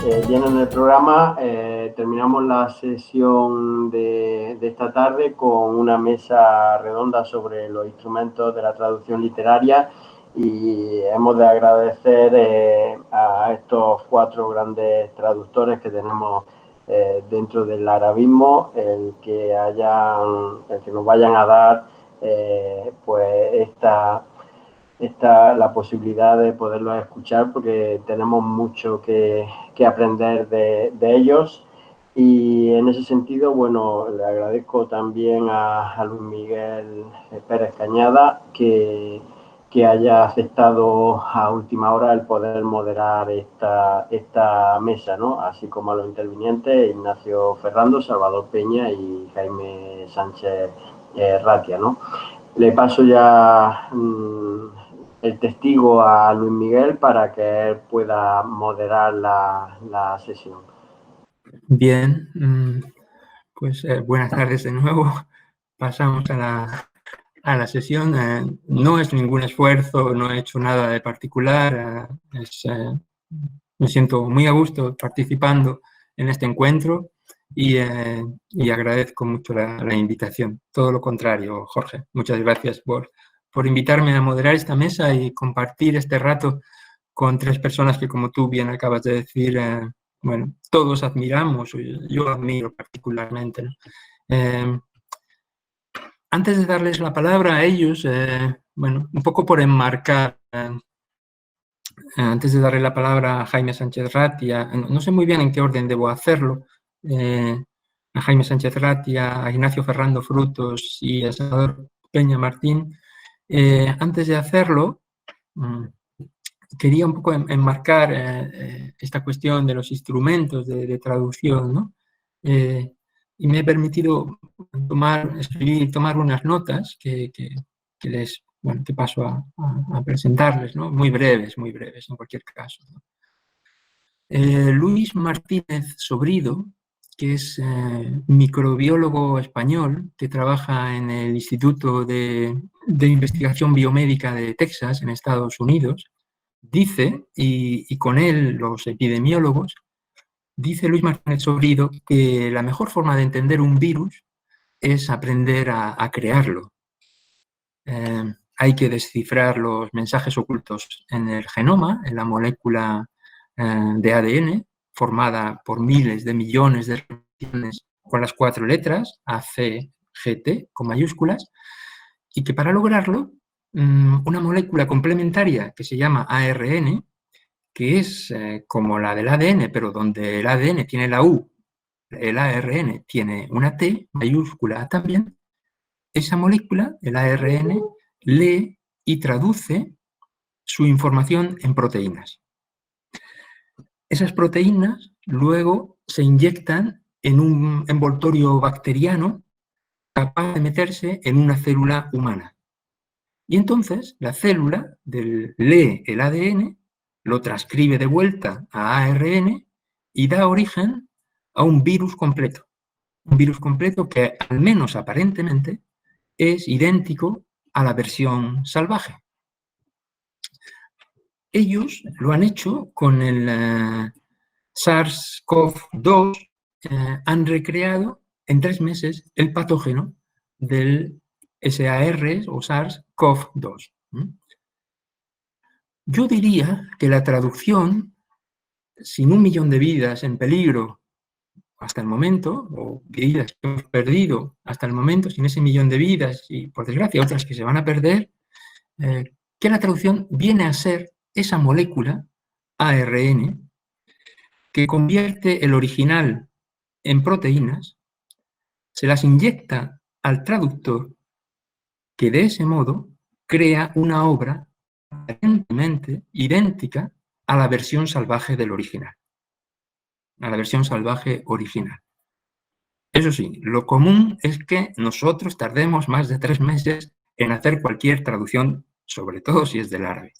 llenan el programa. Terminamos la sesión de esta tarde con una mesa redonda sobre los instrumentos de la traducción literaria y hemos de agradecer a estos 4 grandes traductores que tenemos dentro del arabismo el que nos vayan a dar pues la posibilidad de poderlos escuchar, porque tenemos mucho que aprender de ellos. Y en ese sentido, bueno, le agradezco también a Luis Miguel Pérez Cañada que haya aceptado a última hora el poder moderar esta mesa, ¿no? Así como a los intervinientes Ignacio Ferrando, Salvador Peña y Jaime Sánchez Ratia, ¿no? Le paso ya el testigo a Luis Miguel para que él pueda moderar la sesión. Bien, pues buenas tardes de nuevo. Pasamos a la sesión. No es ningún esfuerzo, no he hecho nada de particular. Me siento muy a gusto participando en este encuentro y agradezco mucho la invitación. Todo lo contrario, Jorge. Muchas gracias por invitarme a moderar esta mesa y compartir este rato con 3 personas que, como tú bien acabas de decir, bueno, todos admiramos, yo admiro particularmente, ¿no? Antes de darles la palabra a ellos, bueno, un poco por enmarcar, antes de darle la palabra a Jaime Sánchez Ratia, no sé muy bien en qué orden debo hacerlo, a Jaime Sánchez Ratia, a Ignacio Ferrando Frutos y a Salvador Peña Martín, antes de hacerlo, quería un poco enmarcar esta cuestión de los instrumentos de traducción, ¿no? Y me he permitido tomar unas notas que paso a presentarles, ¿no? Muy breves en cualquier caso, ¿no? Luis Martínez Sobrido, que es microbiólogo español, que trabaja en el Instituto de Investigación Biomédica de Texas, en Estados Unidos, dice, y con él los epidemiólogos, dice Luis Martínez Sobrido que la mejor forma de entender un virus es aprender a crearlo. Hay que descifrar los mensajes ocultos en el genoma, en la molécula de ADN, formada por miles de millones de reacciones con las 4 letras, A, C, G, T, con mayúsculas, y que para lograrlo, una molécula complementaria que se llama ARN, que es como la del ADN, pero donde el ADN tiene la U, el ARN tiene una T mayúscula también, esa molécula, el ARN, lee y traduce su información en proteínas. Esas proteínas luego se inyectan en un envoltorio bacteriano capaz de meterse en una célula humana. Y entonces la célula lee el ADN, lo transcribe de vuelta a ARN y da origen a un virus completo. Un virus completo que, al menos aparentemente, es idéntico a la versión salvaje. Ellos lo han hecho con el SARS-CoV-2, han recreado en 3 meses el patógeno del SARS o SARS-CoV-2. Yo diría que la traducción, sin 1 millón de vidas en peligro hasta el momento, o vidas que hemos perdido hasta el momento, sin ese 1 millón de vidas y, por desgracia, otras que se van a perder, que la traducción viene a ser esa molécula ARN que convierte el original en proteínas, se las inyecta al traductor, que de ese modo crea una obra aparentemente idéntica a la versión salvaje del original, a la versión salvaje original. Eso sí, lo común es que nosotros tardemos más de 3 meses en hacer cualquier traducción, sobre todo si es del árabe.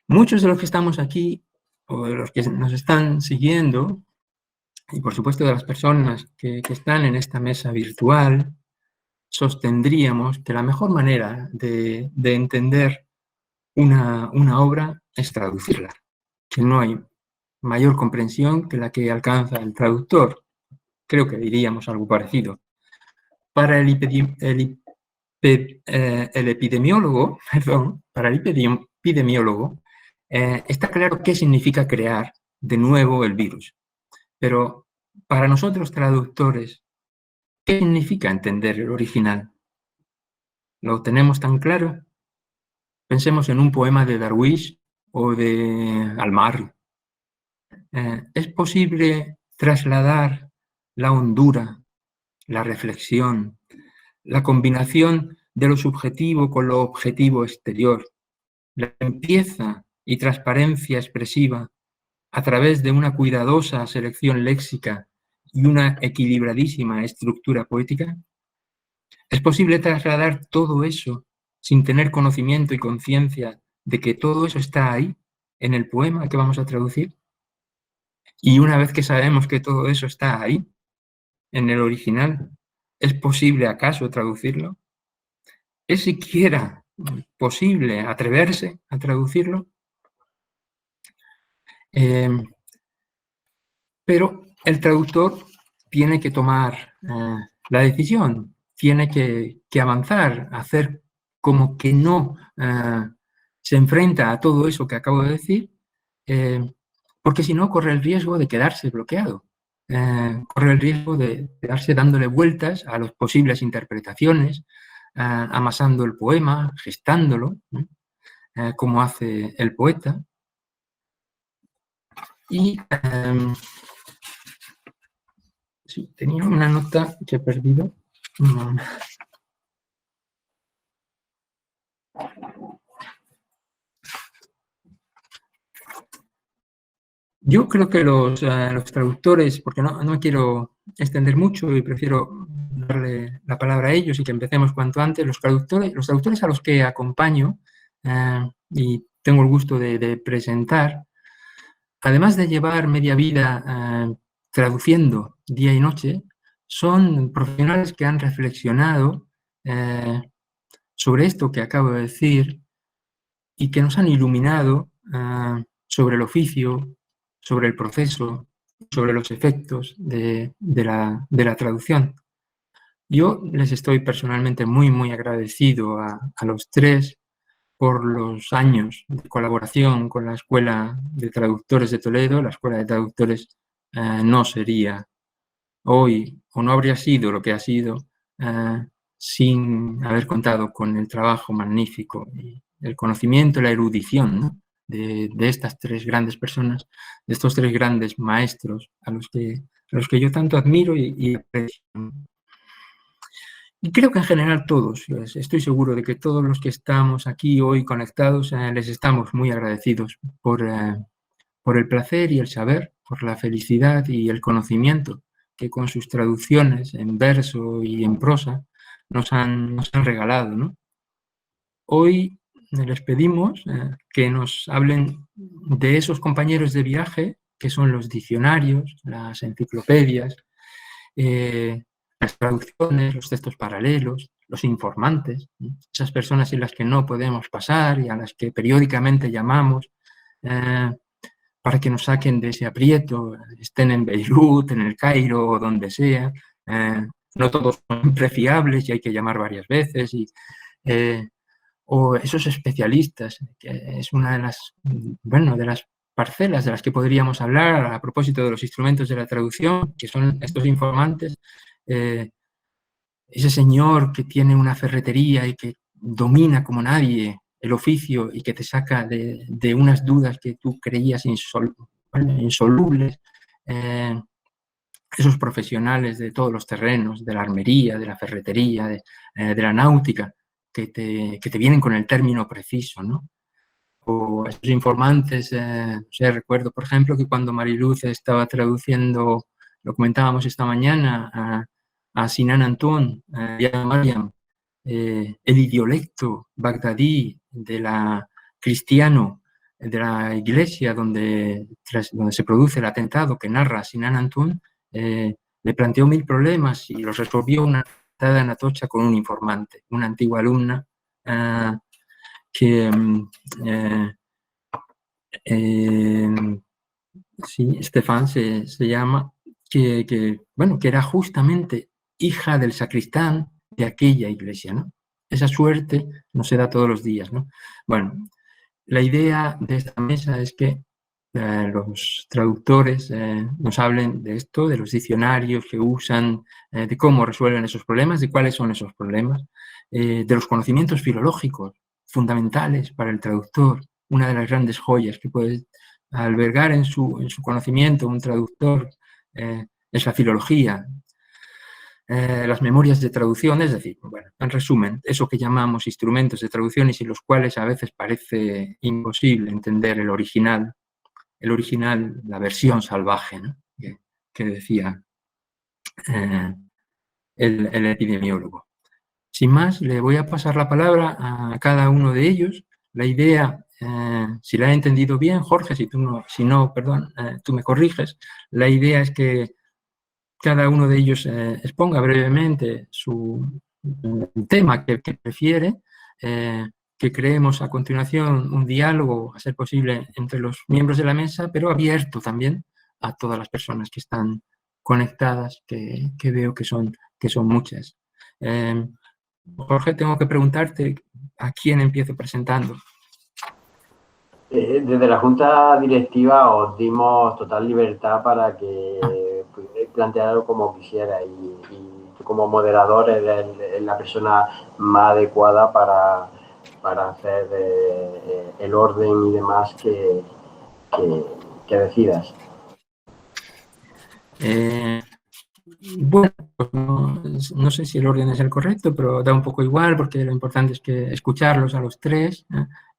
Muchos de los que estamos aquí, o de los que nos están siguiendo, y por supuesto de las personas que están en esta mesa virtual, sostendríamos que la mejor manera de entender una obra es traducirla, que no hay mayor comprensión que la que alcanza el traductor. Creo que diríamos algo parecido. Para el epidemiólogo, está claro qué significa crear de nuevo el virus. Pero para nosotros traductores, ¿qué significa entender el original? ¿Lo tenemos tan claro? Pensemos en un poema de Darwish o de Almar. ¿Es posible trasladar la hondura, la reflexión, la combinación de lo subjetivo con lo objetivo exterior, la limpieza y transparencia expresiva a través de una cuidadosa selección léxica y una equilibradísima estructura poética? ¿Es posible trasladar todo eso sin tener conocimiento y conciencia de que todo eso está ahí, en el poema que vamos a traducir? Y una vez que sabemos que todo eso está ahí, en el original, ¿es posible acaso traducirlo? ¿Es siquiera posible atreverse a traducirlo? Pero el traductor tiene que tomar la decisión, tiene que avanzar, hacer como que no se enfrenta a todo eso que acabo de decir, porque si no corre el riesgo de quedarse bloqueado, corre el riesgo de quedarse dándole vueltas a las posibles interpretaciones, amasando el poema, gestándolo, como hace el poeta. Y sí, tenía una nota que he perdido. Yo creo que los traductores, porque no me quiero extender mucho y prefiero darle la palabra a ellos y que empecemos cuanto antes, los traductores a los que acompaño y tengo el gusto de presentar, además de llevar media vida traduciendo día y noche, son profesionales que han reflexionado sobre esto que acabo de decir y que nos han iluminado sobre el oficio, sobre el proceso, sobre los efectos de la traducción. Yo les estoy personalmente muy agradecido a los tres por los años de colaboración con la Escuela de Traductores de Toledo. La Escuela de Traductores no sería hoy, o no habría sido lo que ha sido, sin haber contado con el trabajo magnífico y el conocimiento, la erudición, ¿no?, de estas tres grandes personas, de estos tres grandes maestros a los que yo tanto admiro y aprecio. Y creo que en general todos, estoy seguro de que todos los que estamos aquí hoy conectados, les estamos muy agradecidos por el placer y el saber, por la felicidad y el conocimiento que con sus traducciones en verso y en prosa nos han regalado, ¿no? Hoy les pedimos que nos hablen de esos compañeros de viaje que son los diccionarios, las enciclopedias, las traducciones, los textos paralelos, los informantes, ¿no?, esas personas sin las que no podemos pasar y a las que periódicamente llamamos para que nos saquen de ese aprieto, estén en Beirut, en el Cairo o donde sea. No todos son prefiables y hay que llamar varias veces. O esos especialistas, que es una de las parcelas de las que podríamos hablar a propósito de los instrumentos de la traducción, que son estos informantes. Ese señor que tiene una ferretería y que domina como nadie el oficio y que te saca de unas dudas que tú creías insolubles, esos profesionales de todos los terrenos, de la armería, de la ferretería, de la náutica, que te vienen con el término preciso, ¿no? O esos informantes, recuerdo, por ejemplo, que cuando Mariluz estaba traduciendo, lo comentábamos esta mañana, a Sinan Antón y a Mariam, el idiolecto bagdadí cristiano de la iglesia donde se produce el atentado que narra Sinan Antón, le planteó 1000 problemas y los resolvió una tarde en Atocha con un informante, una antigua alumna que sí, Estefan se llama, bueno, que era justamente hija del sacristán de aquella iglesia, ¿no? Esa suerte no se da todos los días, ¿no? Bueno, la idea de esta mesa es que los traductores nos hablen de esto, de los diccionarios que usan, de cómo resuelven esos problemas, de cuáles son esos problemas, de los conocimientos filológicos fundamentales para el traductor. Una de las grandes joyas que puede albergar en su conocimiento un traductor es la filología, las memorias de traducción, es decir, bueno, en resumen, eso que llamamos instrumentos de traducción y sin los cuales a veces parece imposible entender el original, la versión salvaje, ¿no? que decía eh, el epidemiólogo. Sin más, le voy a pasar la palabra a cada uno de ellos. La idea, si la he entendido bien, Jorge, si no, perdón, tú me corriges, la idea es que cada uno de ellos exponga brevemente el tema que prefiere, que creemos a continuación un diálogo, a ser posible, entre los miembros de la mesa, pero abierto también a todas las personas que están conectadas, que veo que son muchas. Jorge, tengo que preguntarte a quién empiezo presentando. Desde la Junta Directiva os dimos total libertad para que pudierais plantearlo como quisierais y como moderador es la persona más adecuada para hacer el orden y demás que decidas. Bueno, pues no sé si el orden es el correcto, pero da un poco igual porque lo importante es que escucharlos a los tres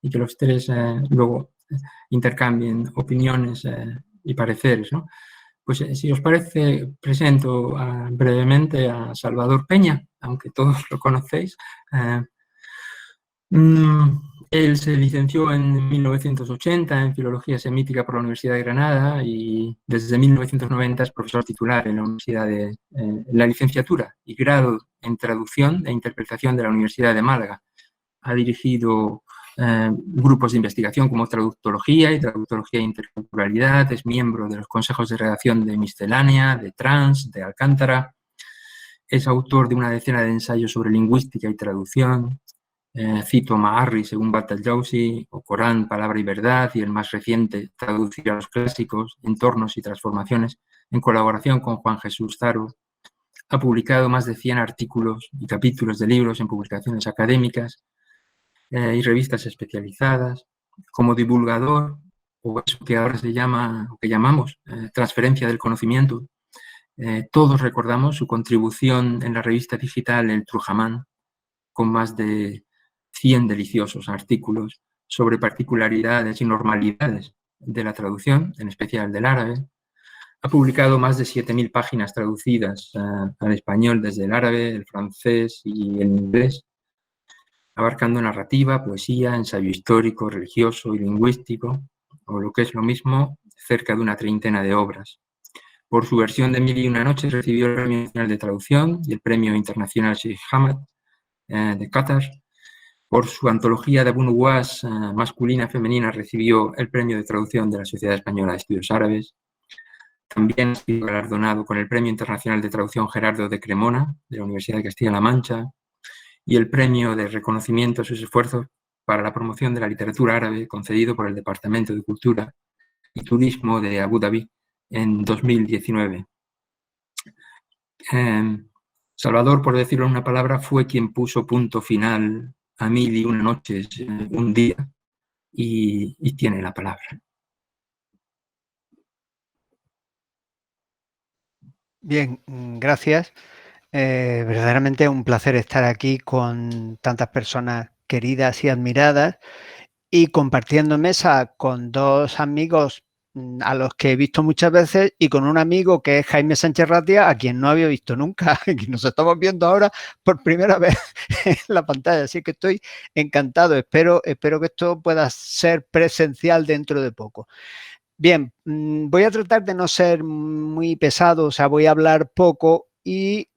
y que los tres luego intercambien opiniones y pareceres, ¿no? Pues si os parece, presento brevemente a Salvador Peña, aunque todos lo conocéis. Él se licenció en 1980 en Filología Semítica por la Universidad de Granada y desde 1990 es profesor titular en la Universidad de la licenciatura y grado en Traducción e Interpretación de la Universidad de Málaga. Ha dirigido grupos de investigación como Traductología y Traductología e Interculturalidad, es miembro de los consejos de redacción de Miscelánea, de Trans, de Alcántara, es autor de una decena de ensayos sobre lingüística y traducción. Cito Maharri, según Batalhausi, o Corán, Palabra y Verdad, y el más reciente, Traducir a los clásicos, Entornos y Transformaciones, en colaboración con Juan Jesús Zaro. Ha publicado más de 100 artículos y capítulos de libros en publicaciones académicas y revistas especializadas. Como divulgador, o eso que ahora se llama, o que llamamos transferencia del conocimiento, todos recordamos su contribución en la revista digital El Trujamán, con más de 100 deliciosos artículos sobre particularidades y normalidades de la traducción, en especial del árabe. Ha publicado más de 7.000 páginas traducidas al español desde el árabe, el francés y el inglés, abarcando narrativa, poesía, ensayo histórico, religioso y lingüístico, o lo que es lo mismo, cerca de una treintena de obras. Por su versión de Mil y una noches recibió el Premio Nacional de Traducción y el Premio Internacional Sheikh Hamad de Qatar. Por su antología de Abu Nuwas, masculina y femenina, recibió el Premio de Traducción de la Sociedad Española de Estudios Árabes. También ha sido galardonado con el Premio Internacional de Traducción Gerardo de Cremona, de la Universidad de Castilla-La Mancha, y el Premio de Reconocimiento a sus esfuerzos para la promoción de la literatura árabe, concedido por el Departamento de Cultura y Turismo de Abu Dhabi en 2019. Salvador, por decirlo en una palabra, fue quien puso punto final a Mil y una noches, un día, y tiene la palabra. Bien, gracias. Verdaderamente es un placer estar aquí con tantas personas queridas y admiradas y compartiendo mesa con dos amigos a los que he visto muchas veces y con un amigo que es Jaime Sánchez Ratia, a quien no había visto nunca y nos estamos viendo ahora por primera vez en la pantalla. Así que estoy encantado. Espero que esto pueda ser presencial dentro de poco. Bien, voy a tratar de no ser muy pesado, o sea, voy a hablar poco y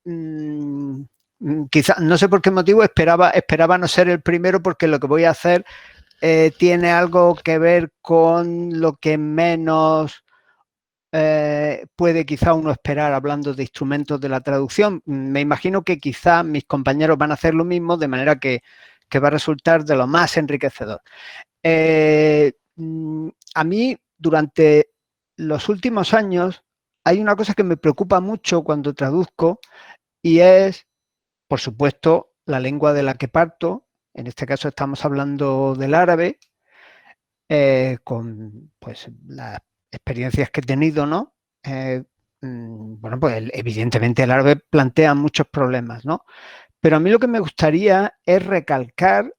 quizá, no sé por qué motivo, esperaba no ser el primero porque lo que voy a hacer tiene algo que ver con lo que menos puede quizá uno esperar hablando de instrumentos de la traducción? Me imagino que quizá mis compañeros van a hacer lo mismo, de manera que va a resultar de lo más enriquecedor. A mí, durante los últimos años, hay una cosa que me preocupa mucho cuando traduzco y es, por supuesto, la lengua de la que parto. En este caso estamos hablando del árabe, con pues, las experiencias que he tenido, ¿no? Bueno, pues evidentemente el árabe plantea muchos problemas, ¿no? Pero a mí lo que me gustaría es recalcar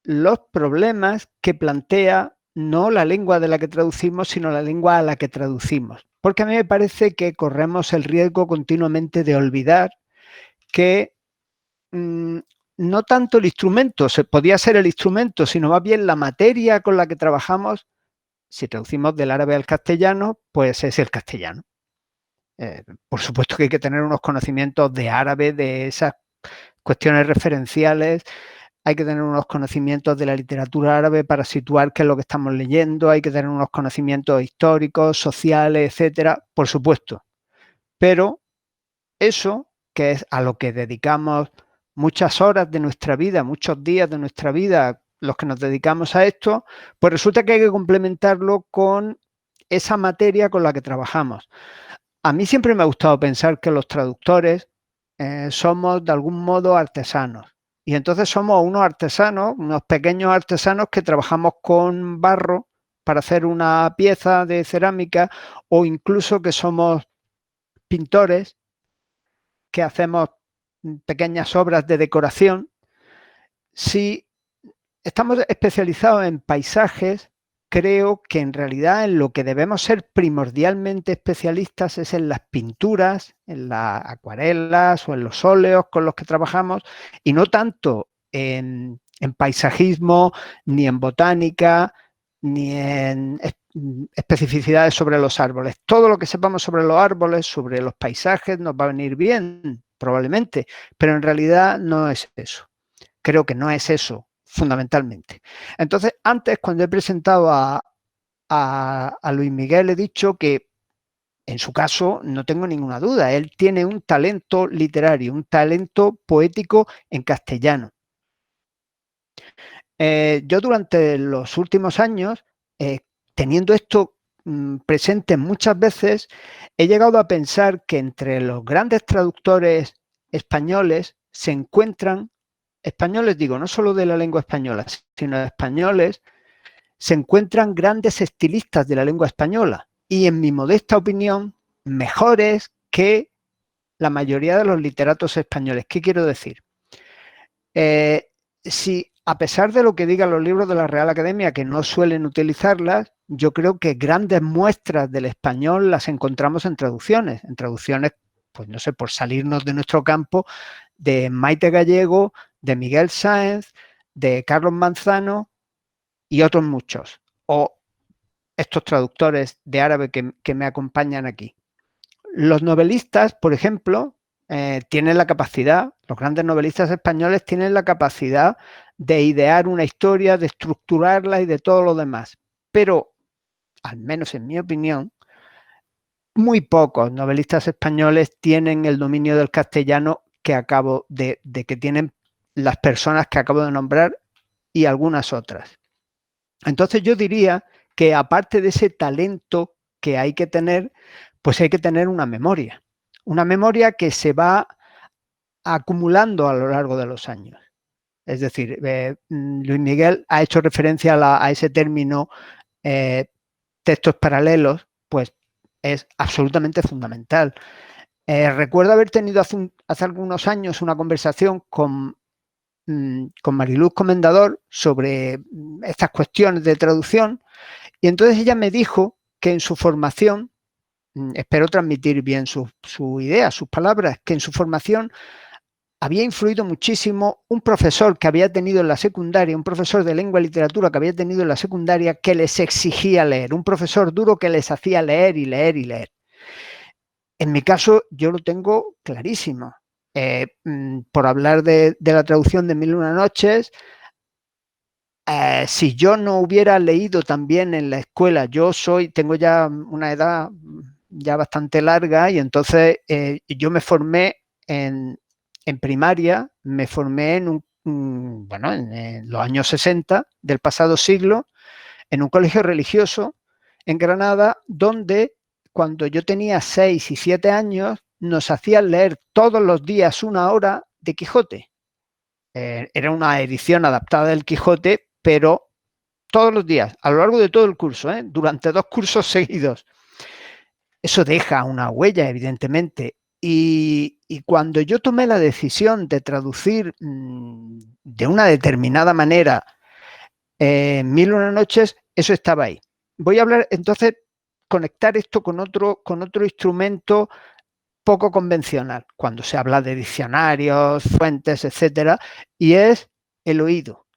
los problemas que plantea no la lengua de la que traducimos, sino la lengua a la que traducimos. Porque a mí me parece que corremos el riesgo continuamente de olvidar que no tanto el instrumento, podía ser el instrumento, sino más bien la materia con la que trabajamos. Si traducimos del árabe al castellano, pues es el castellano. Por supuesto que hay que tener unos conocimientos de árabe, de esas cuestiones referenciales, hay que tener unos conocimientos de la literatura árabe para situar qué es lo que estamos leyendo, hay que tener unos conocimientos históricos, sociales, etcétera, por supuesto. Pero eso, que es a lo que dedicamos muchas horas de nuestra vida, muchos días de nuestra vida, los que nos dedicamos a esto, pues resulta que hay que complementarlo con esa materia con la que trabajamos. A mí siempre me ha gustado pensar que los traductores somos de algún modo artesanos. Y entonces somos unos artesanos, unos pequeños artesanos que trabajamos con barro para hacer una pieza de cerámica, o incluso que somos pintores que hacemos pequeñas obras de decoración. Si estamos especializados en paisajes, creo que en realidad en lo que debemos ser primordialmente especialistas es en las pinturas, en las acuarelas o en los óleos con los que trabajamos, y no tanto en paisajismo, ni en botánica, ni en especificidades sobre los árboles. Todo lo que sepamos sobre los árboles, sobre los paisajes, nos va a venir bien, probablemente, pero en realidad no es eso. Creo que no es eso fundamentalmente. Entonces, antes, cuando he presentado a Luis Miguel, he dicho que en su caso no tengo ninguna duda, él tiene un talento literario, un talento poético en castellano. Yo durante los últimos años, teniendo esto presente muchas veces, he llegado a pensar que entre los grandes traductores españoles se encuentran, españoles digo, no solo de la lengua española, sino españoles, se encuentran grandes estilistas de la lengua española y, en mi modesta opinión, mejores que la mayoría de los literatos españoles. ¿Qué quiero decir? Si a pesar de lo que digan los libros de la Real Academia, que no suelen utilizarlas, yo creo que grandes muestras del español las encontramos en traducciones, pues no sé, por salirnos de nuestro campo, de Maite Gallego, de Miguel Sáenz, de Carlos Manzano y otros muchos, o estos traductores de árabe que me acompañan aquí. Los novelistas, por ejemplo, tienen la capacidad, los grandes novelistas españoles tienen la capacidad de idear una historia, de estructurarla y de todo lo demás. Pero, al menos en mi opinión, muy pocos novelistas españoles tienen el dominio del castellano que acabo de que tienen las personas que acabo de nombrar y algunas otras. Entonces yo diría que aparte de ese talento que hay que tener, pues hay que tener una memoria que se va acumulando a lo largo de los años. Es decir, Luis Miguel ha hecho referencia a ese término textos paralelos, pues es absolutamente fundamental. Recuerdo haber tenido hace algunos años una conversación con Mariluz Comendador sobre estas cuestiones de traducción, y entonces ella me dijo que en su formación, espero transmitir bien su idea, sus palabras, que en su formación había influido muchísimo un profesor que había tenido en la secundaria, un profesor de lengua y literatura que había tenido en la secundaria, que les exigía leer, un profesor duro que les hacía leer y leer y leer. En mi caso, yo lo tengo clarísimo. Por hablar de la traducción de Mil y una noches, si yo no hubiera leído también en la escuela, tengo ya una edad ya bastante larga y entonces yo me formé en primaria, me formé bueno, en los años 60 del pasado siglo, en un colegio religioso en Granada, donde cuando yo tenía 6 y 7 años nos hacían leer todos los días 1 hora de Quijote. Era una edición adaptada del Quijote, pero todos los días, a lo largo de todo el curso, durante 2 cursos seguidos. Eso deja una huella, evidentemente. Y cuando yo tomé la decisión de traducir de una determinada manera Mil y una noches, eso estaba ahí. Voy a hablar, entonces, conectar esto con otro instrumento poco convencional, cuando se habla de diccionarios, fuentes, etcétera, y es el oído.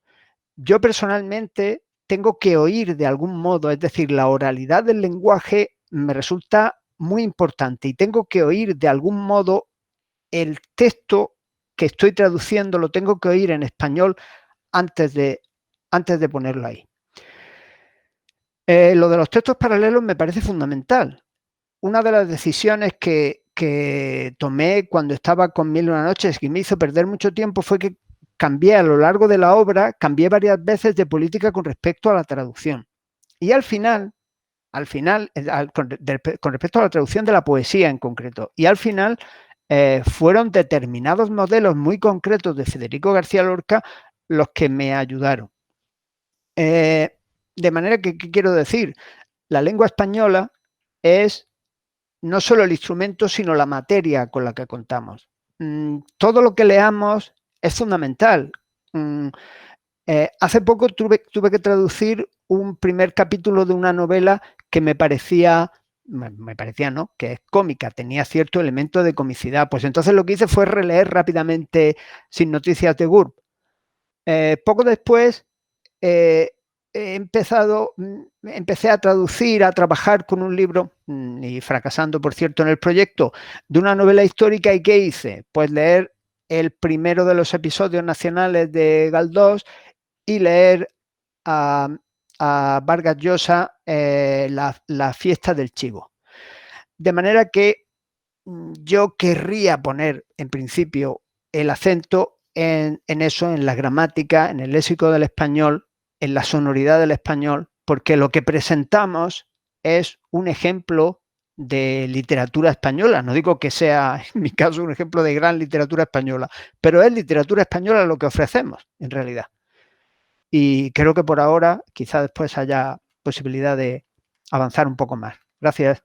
Yo personalmente tengo que oír de algún modo, es decir, la oralidad del lenguaje me resulta muy importante y tengo que oír de algún modo el texto que estoy traduciendo, lo tengo que oír en español antes de ponerlo ahí. Lo de los textos paralelos me parece fundamental. Una de las decisiones que tomé cuando estaba con Mil y una noches, que me hizo perder mucho tiempo, fue que cambié a lo largo de la obra, cambié varias veces de política con respecto a la traducción. Y al final, con respecto a la traducción de la poesía en concreto, y al final fueron determinados modelos muy concretos de Federico García Lorca los que me ayudaron. De manera que, ¿qué quiero decir? La lengua española es no solo el instrumento, sino la materia con la que contamos. Todo lo que leamos es fundamental. Hace poco tuve que traducir un primer capítulo de una novela que me parecía, ¿no?, que es cómica, tenía cierto elemento de comicidad. Pues entonces lo que hice fue releer rápidamente Sin noticias de GURB. Poco después empecé a traducir, a trabajar con un libro, y fracasando, por cierto, en el proyecto, de una novela histórica. ¿Y qué hice? Pues leer el primero de los episodios nacionales de Galdós y leer a Vargas Llosa la fiesta del chivo. De manera que yo querría poner, en principio, el acento en eso, en la gramática, en el léxico del español, en la sonoridad del español, porque lo que presentamos es un ejemplo de literatura española. No digo que sea, en mi caso, un ejemplo de gran literatura española, pero es literatura española lo que ofrecemos, en realidad. Y creo que por ahora, quizá después haya posibilidad de avanzar un poco más. Gracias.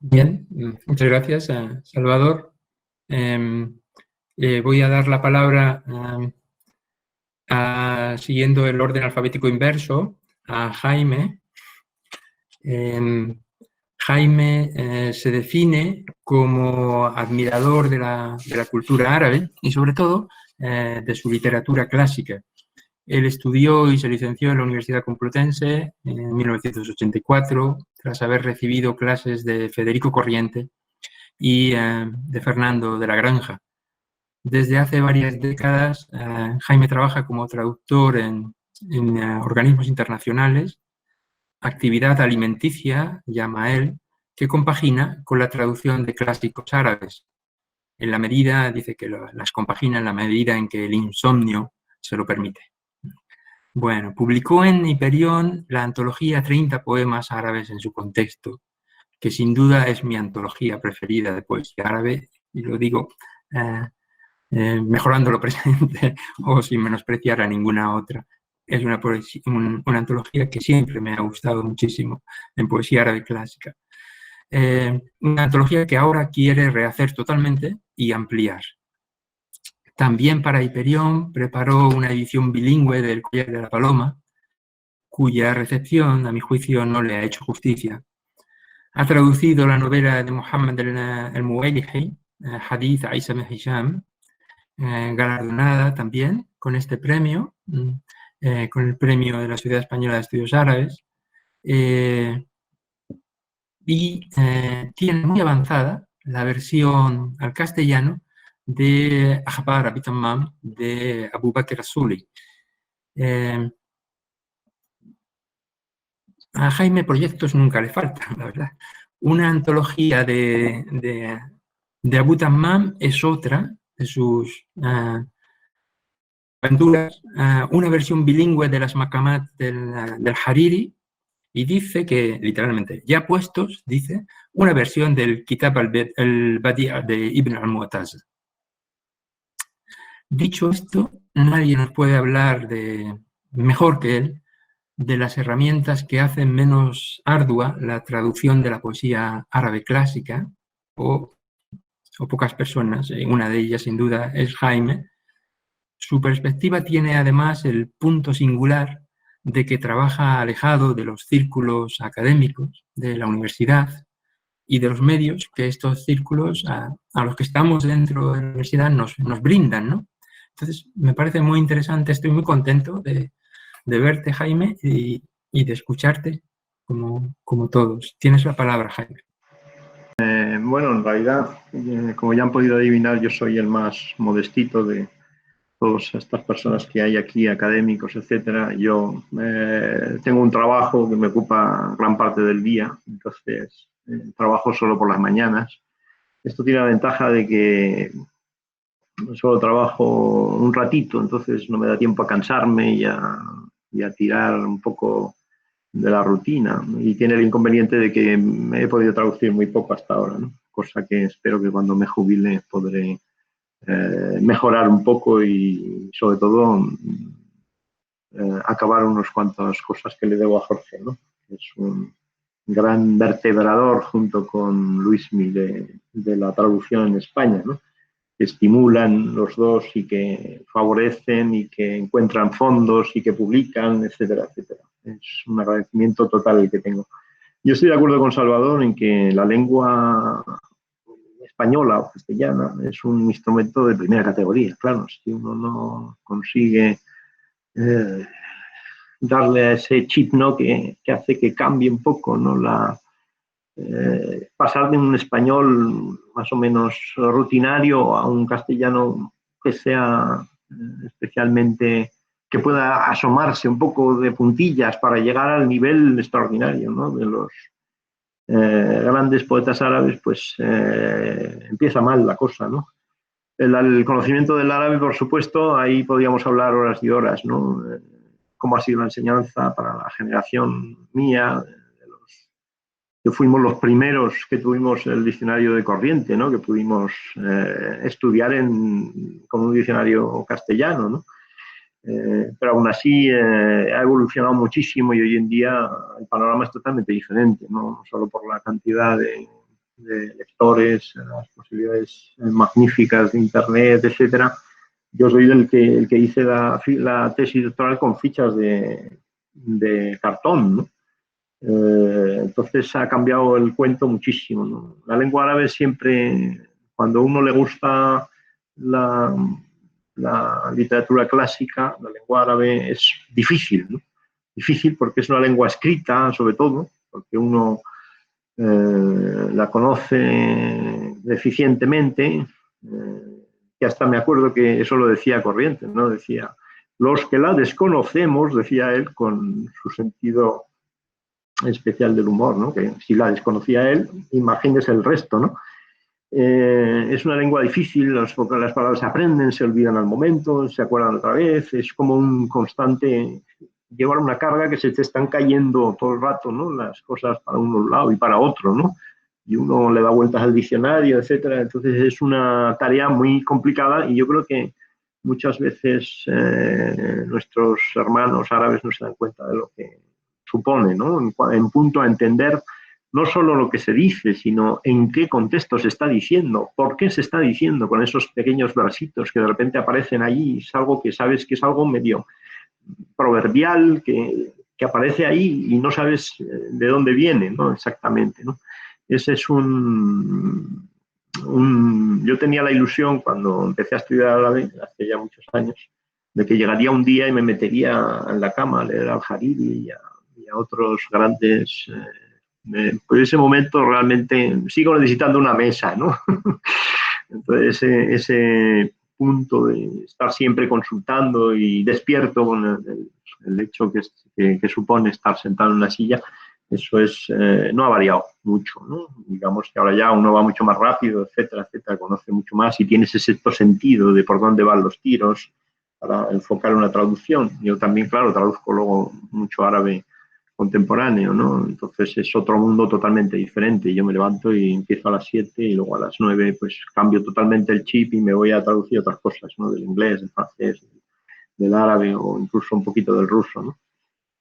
Bien, muchas gracias, Salvador. Voy a dar la palabra, siguiendo el orden alfabético inverso, a Jaime. Jaime se define como admirador de la cultura árabe y, sobre todo, de su literatura clásica. Él estudió y se licenció en la Universidad Complutense en 1984, tras haber recibido clases de Federico Corriente y de Fernando de la Granja. Desde hace varias décadas, Jaime trabaja como traductor en organismos internacionales, actividad alimenticia, llama él, que compagina con la traducción de clásicos árabes. En la medida, dice que las compagina en la medida en que el insomnio se lo permite. Bueno, publicó en Hiperión la antología 30 poemas árabes en su contexto, que sin duda es mi antología preferida de poesía árabe, y lo digo mejorando lo presente o sin menospreciar a ninguna otra. Es una antología que siempre me ha gustado muchísimo en poesía árabe clásica. Una antología que ahora quiere rehacer totalmente y ampliar. También para Hiperión preparó una edición bilingüe del Collar de la Paloma, cuya recepción, a mi juicio, no le ha hecho justicia. Ha traducido la novela de Mohammed el-Muwaylihi, Hadith Isa ibn Hisham, galardonada también con este premio, con el premio de la Sociedad Española de Estudios Árabes, y tiene muy avanzada la versión al castellano de Akhbar Abi Tammam de Abu Bakr as-Suli. a Jaime proyectos nunca le faltan, la verdad. Una antología de Abu Tammam es otra de sus aventuras, una versión bilingüe de las Maqamat del Hariri, y dice que, literalmente, ya puestos, dice, una versión del Kitab al-Badi' de Ibn al-Mu'taz. Dicho esto, nadie nos puede hablar mejor que él de las herramientas que hacen menos ardua la traducción de la poesía árabe clásica, o pocas personas, una de ellas sin duda es Jaime. Su perspectiva tiene además el punto singular de que trabaja alejado de los círculos académicos de la universidad y de los medios que estos círculos a los que estamos dentro de la universidad nos brindan, ¿no? Entonces, me parece muy interesante, estoy muy contento de verte, Jaime, y de escucharte como todos. Tienes la palabra, Jaime. Bueno, en realidad, como ya han podido adivinar, yo soy el más modestito de todas estas personas que hay aquí, académicos, etcétera. Yo tengo un trabajo que me ocupa gran parte del día, entonces trabajo solo por las mañanas. Esto tiene la ventaja de que solo trabajo un ratito, entonces no me da tiempo a cansarme y a tirar un poco de la rutina, y tiene el inconveniente de que me he podido traducir muy poco hasta ahora, ¿no? Cosa que espero que cuando me jubile podré mejorar un poco y sobre todo acabar unas cuantas cosas que le debo a Jorge, ¿no? Es un gran vertebrador junto con Luismi de la traducción en España, ¿no? Que estimulan los dos y que favorecen y que encuentran fondos y que publican, etcétera, etcétera. Es un agradecimiento total el que tengo. Yo estoy de acuerdo con Salvador en que la lengua española o castellana es un instrumento de primera categoría. Claro, si uno no consigue darle a ese chip, ¿no? que hace que cambie un poco, ¿no? Pasar de un español más o menos rutinario a un castellano que sea especialmente, que pueda asomarse un poco de puntillas para llegar al nivel extraordinario, ¿no? De los grandes poetas árabes, pues empieza mal la cosa, ¿no? El conocimiento del árabe, por supuesto, ahí podríamos hablar horas y horas, ¿no? Cómo ha sido la enseñanza para la generación mía, que fuimos los primeros que tuvimos el diccionario de corriente, ¿no? Que pudimos estudiar con un diccionario castellano, ¿no? Pero aún así ha evolucionado muchísimo y hoy en día el panorama es totalmente diferente, no solo por la cantidad de lectores, las posibilidades magníficas de Internet, etcétera. Yo soy el que hice la tesis doctoral con fichas de cartón, ¿no? Entonces ha cambiado el cuento muchísimo, ¿no? La lengua árabe siempre, cuando a uno le gusta la literatura clásica, la lengua árabe es difícil, ¿no? Difícil porque es una lengua escrita, sobre todo, porque uno la conoce deficientemente, que hasta me acuerdo que eso lo decía Corrientes, ¿no? Decía, los que la desconocemos, decía él con su sentido especial del humor, ¿no? Que si la desconocía él, imagínese el resto, ¿no? Es una lengua difícil, las palabras se aprenden, se olvidan al momento, se acuerdan otra vez, es como un constante llevar una carga que se te están cayendo todo el rato, ¿no? Las cosas para un lado y para otro, ¿no? Y uno le da vueltas al diccionario, etcétera. Entonces es una tarea muy complicada y yo creo que muchas veces nuestros hermanos árabes no se dan cuenta de lo que supone, ¿no? En punto a entender no solo lo que se dice, sino en qué contexto se está diciendo, por qué se está diciendo con esos pequeños versitos que de repente aparecen allí. Es algo que sabes que es algo medio proverbial que aparece ahí y no sabes de dónde viene, ¿no? Exactamente, ¿no? Ese es yo tenía la ilusión cuando empecé a estudiar árabe, hace ya muchos años, de que llegaría un día y me metería en la cama a leer al Hariri y a otros grandes. Por ese momento realmente sigo necesitando una mesa, ¿no? Entonces ese punto de estar siempre consultando y despierto con el hecho que supone estar sentado en una silla, Eso no ha variado mucho, ¿no? Digamos que ahora ya uno va mucho más rápido, etcétera, etcétera, conoce mucho más y tienes ese sexto sentido de por dónde van los tiros para enfocar una traducción. Yo también, claro, traduzco luego mucho árabe contemporáneo, ¿no? Entonces es otro mundo totalmente diferente. Yo me levanto y empiezo a las 7 y luego a las 9 pues cambio totalmente el chip y me voy a traducir otras cosas, ¿no? Del inglés, del francés, del árabe o incluso un poquito del ruso, ¿no?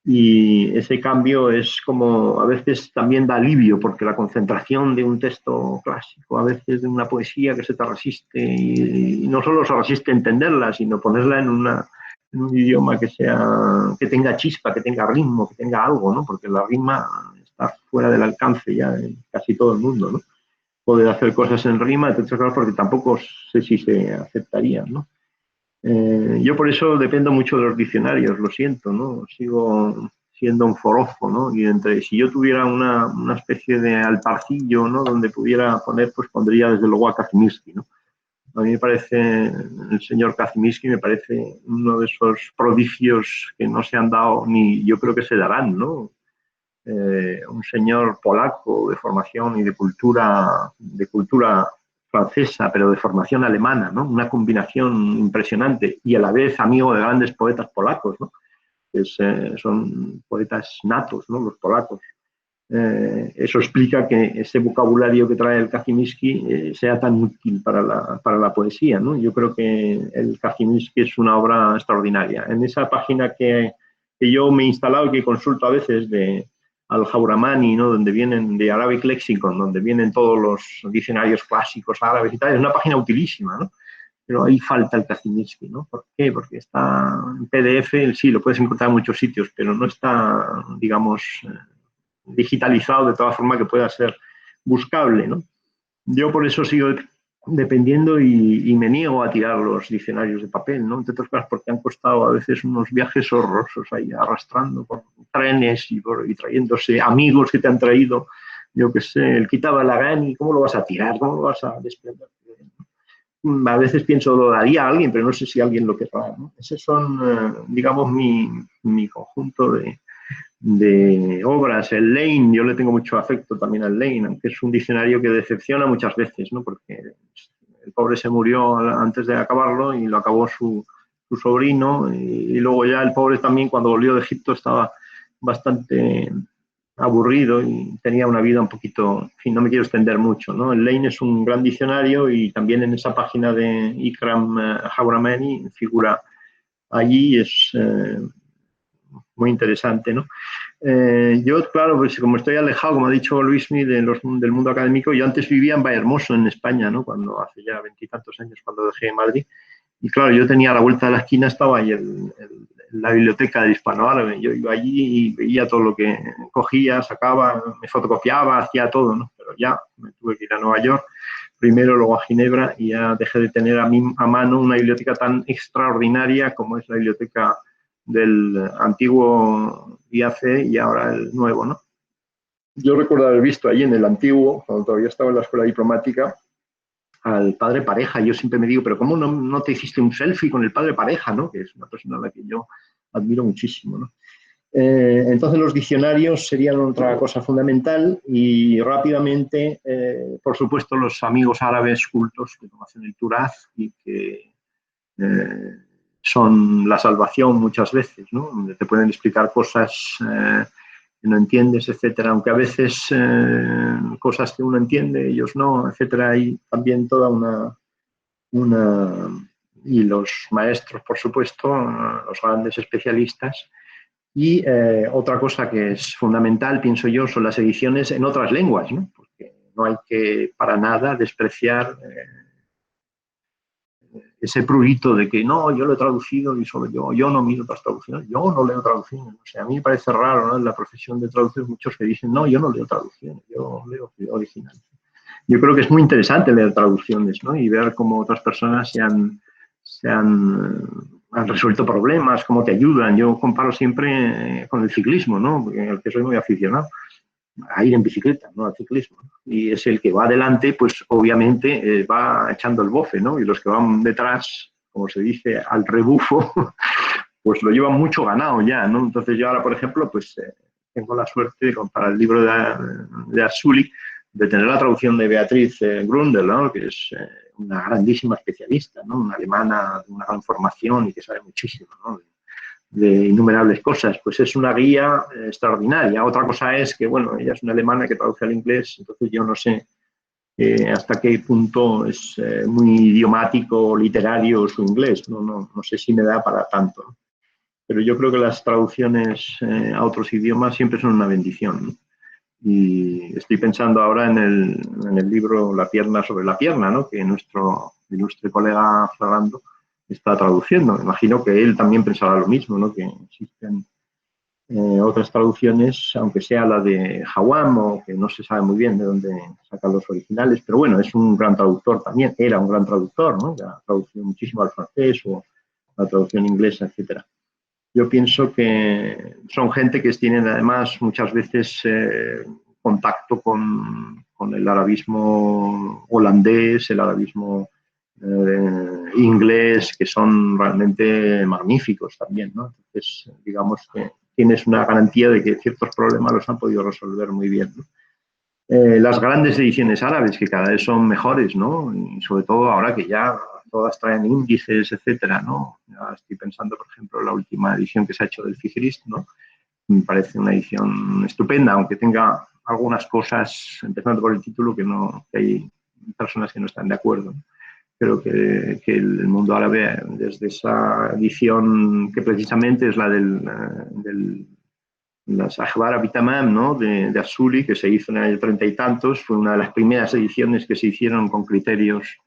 Y ese cambio es como, a veces también da alivio, porque la concentración de un texto clásico, a veces de una poesía que se te resiste, y no solo se resiste a entenderla, sino ponerla en un idioma que tenga chispa, que tenga ritmo, que tenga algo, ¿no? Porque la rima está fuera del alcance ya en casi todo el mundo, ¿no? Poder hacer cosas en rima, entonces, claro, porque tampoco sé si se aceptarían, ¿no? Yo por eso dependo mucho de los diccionarios, lo siento, ¿no? Sigo siendo un forofo, ¿no? Y si yo tuviera una especie de altarcillo, ¿no? Donde pudiera poner, pues pondría desde luego a Kazimierski, ¿no? A mí me parece, el señor Kazimierski me parece uno de esos prodigios que no se han dado ni yo creo que se darán, ¿no? Un señor polaco de formación y de cultura francesa, pero de formación alemana, ¿no? Una combinación impresionante y a la vez amigo de grandes poetas polacos, ¿no? Son poetas natos, ¿no? Los polacos. Eso explica que ese vocabulario que trae el Kazimierski sea tan útil para la poesía, ¿no? Yo creo que el Kazimierski es una obra extraordinaria. En esa página que yo me he instalado y que consulto a veces de Al-Hauramani, ¿no? Donde vienen de Arabic Lexicon, donde vienen todos los diccionarios clásicos árabes y tal, es una página utilísima, ¿no? Pero ahí falta el Kazimierski, ¿no? ¿Por qué? Porque está en PDF, sí, lo puedes encontrar en muchos sitios, pero no está, digamos, digitalizado de toda forma que pueda ser buscable, ¿no? Yo por eso sigo dependiendo y me niego a tirar los diccionarios de papel, ¿no? Entre otras cosas porque han costado a veces unos viajes horrorosos ahí arrastrando por trenes y trayéndose amigos que te han traído, yo qué sé, el Kitab al-Laghani, ¿cómo lo vas a tirar? ¿Cómo lo vas a desprender? A veces pienso, lo daría a alguien, pero no sé si alguien lo querrá, ¿no? Esos son, digamos, mi conjunto de obras. El Lane, yo le tengo mucho afecto también al Lane, aunque es un diccionario que decepciona muchas veces, ¿no? Porque el pobre se murió antes de acabarlo y lo acabó su sobrino, y luego ya el pobre también cuando volvió de Egipto estaba bastante aburrido y tenía una vida un poquito, en fin, no me quiero extender mucho, ¿no? El Lane es un gran diccionario y también en esa página de Ikram Hauramani figura allí, es muy interesante, ¿no? Yo, claro, pues como estoy alejado, como ha dicho Luismi, del mundo académico, yo antes vivía en Vallehermoso, en España, ¿no? Cuando hace ya 20 y tantos años, cuando dejé Madrid. Y claro, yo tenía a la vuelta de la esquina, estaba ahí la biblioteca del hispano-árabe. Yo iba allí y veía todo lo que cogía, sacaba, me fotocopiaba, hacía todo, ¿no? Pero ya me tuve que ir a Nueva York, primero, luego a Ginebra, y ya dejé de tener a mano una biblioteca tan extraordinaria como es la biblioteca del antiguo IAC y ahora el nuevo, ¿no? Yo recuerdo haber visto allí en el antiguo, cuando todavía estaba en la escuela diplomática, al padre Pareja. Yo siempre me digo, pero ¿cómo no te hiciste un selfie con el padre Pareja, ¿no? Que es una persona a la que yo admiro muchísimo, ¿no? Entonces los diccionarios serían otra cosa fundamental y rápidamente, por supuesto, los amigos árabes cultos que conocen el Turaz y que son la salvación muchas veces, ¿no? Donde te pueden explicar cosas que no entiendes, etcétera, aunque a veces cosas que uno entiende, ellos no, etcétera. Hay también toda una y los maestros, por supuesto, los grandes especialistas. Y otra cosa que es fundamental, pienso yo, son las ediciones en otras lenguas, ¿no? Porque no hay que para nada despreciar ese prurito de que no, yo lo he traducido y solo yo no miro otras traducciones, yo no leo traducciones. O sea, a mí me parece raro, ¿no? En la profesión de traducir muchos que dicen, no, yo no leo traducciones, yo leo originales. Yo creo que es muy interesante leer traducciones, ¿no? Y ver cómo otras personas han resuelto problemas, cómo te ayudan. Yo comparo siempre con el ciclismo, ¿no? Porque en el que soy muy aficionado a ir en bicicleta, no al ciclismo. Y es el que va adelante, pues obviamente va echando el bofe, ¿no? Y los que van detrás, como se dice, al rebufo, pues lo llevan mucho ganado ya, ¿no? Entonces yo ahora, por ejemplo, pues tengo la suerte para el libro de Arzuli de tener la traducción de Beatriz Grundel, ¿no? Que es una grandísima especialista, ¿no? Una alemana de una gran formación y que sabe muchísimo, ¿no? De innumerables cosas. Pues es una guía extraordinaria. Otra cosa es que, bueno, ella es una alemana que traduce al inglés, entonces yo no sé hasta qué punto es muy idiomático, literario su inglés. No sé si me da para tanto, ¿no? Pero yo creo que las traducciones a otros idiomas siempre son una bendición, ¿no? Y estoy pensando ahora en el libro La pierna sobre la pierna, ¿no? Que nuestro ilustre colega Fernando está traduciendo. Me imagino que él también pensará lo mismo, ¿no? Que existen otras traducciones, aunque sea la de Hawam, o que no se sabe muy bien de dónde sacan los originales, pero bueno, es un gran traductor también, era un gran traductor, ¿no? Ya ha traducido muchísimo al francés o la traducción inglesa, etcétera. Yo pienso que son gente que tienen además muchas veces contacto con el arabismo holandés, el arabismo inglés, que son realmente magníficos también, ¿no? Entonces, digamos que tienes una garantía de que ciertos problemas los han podido resolver muy bien, ¿no? Las grandes ediciones árabes, que cada vez son mejores, ¿no? Y sobre todo ahora que ya todas traen índices, etcétera, ¿no? Ya estoy pensando, por ejemplo, en la última edición que se ha hecho del Fihrist, ¿no? Me parece una edición estupenda, aunque tenga algunas cosas, empezando por el título, que hay personas que no están de acuerdo, ¿no? Creo que el mundo árabe, desde esa edición que precisamente es la las Akhbar Abitamam, ¿no? de Arzuli, que se hizo en el año 30 y tantos, fue una de las primeras ediciones que se hicieron con criterios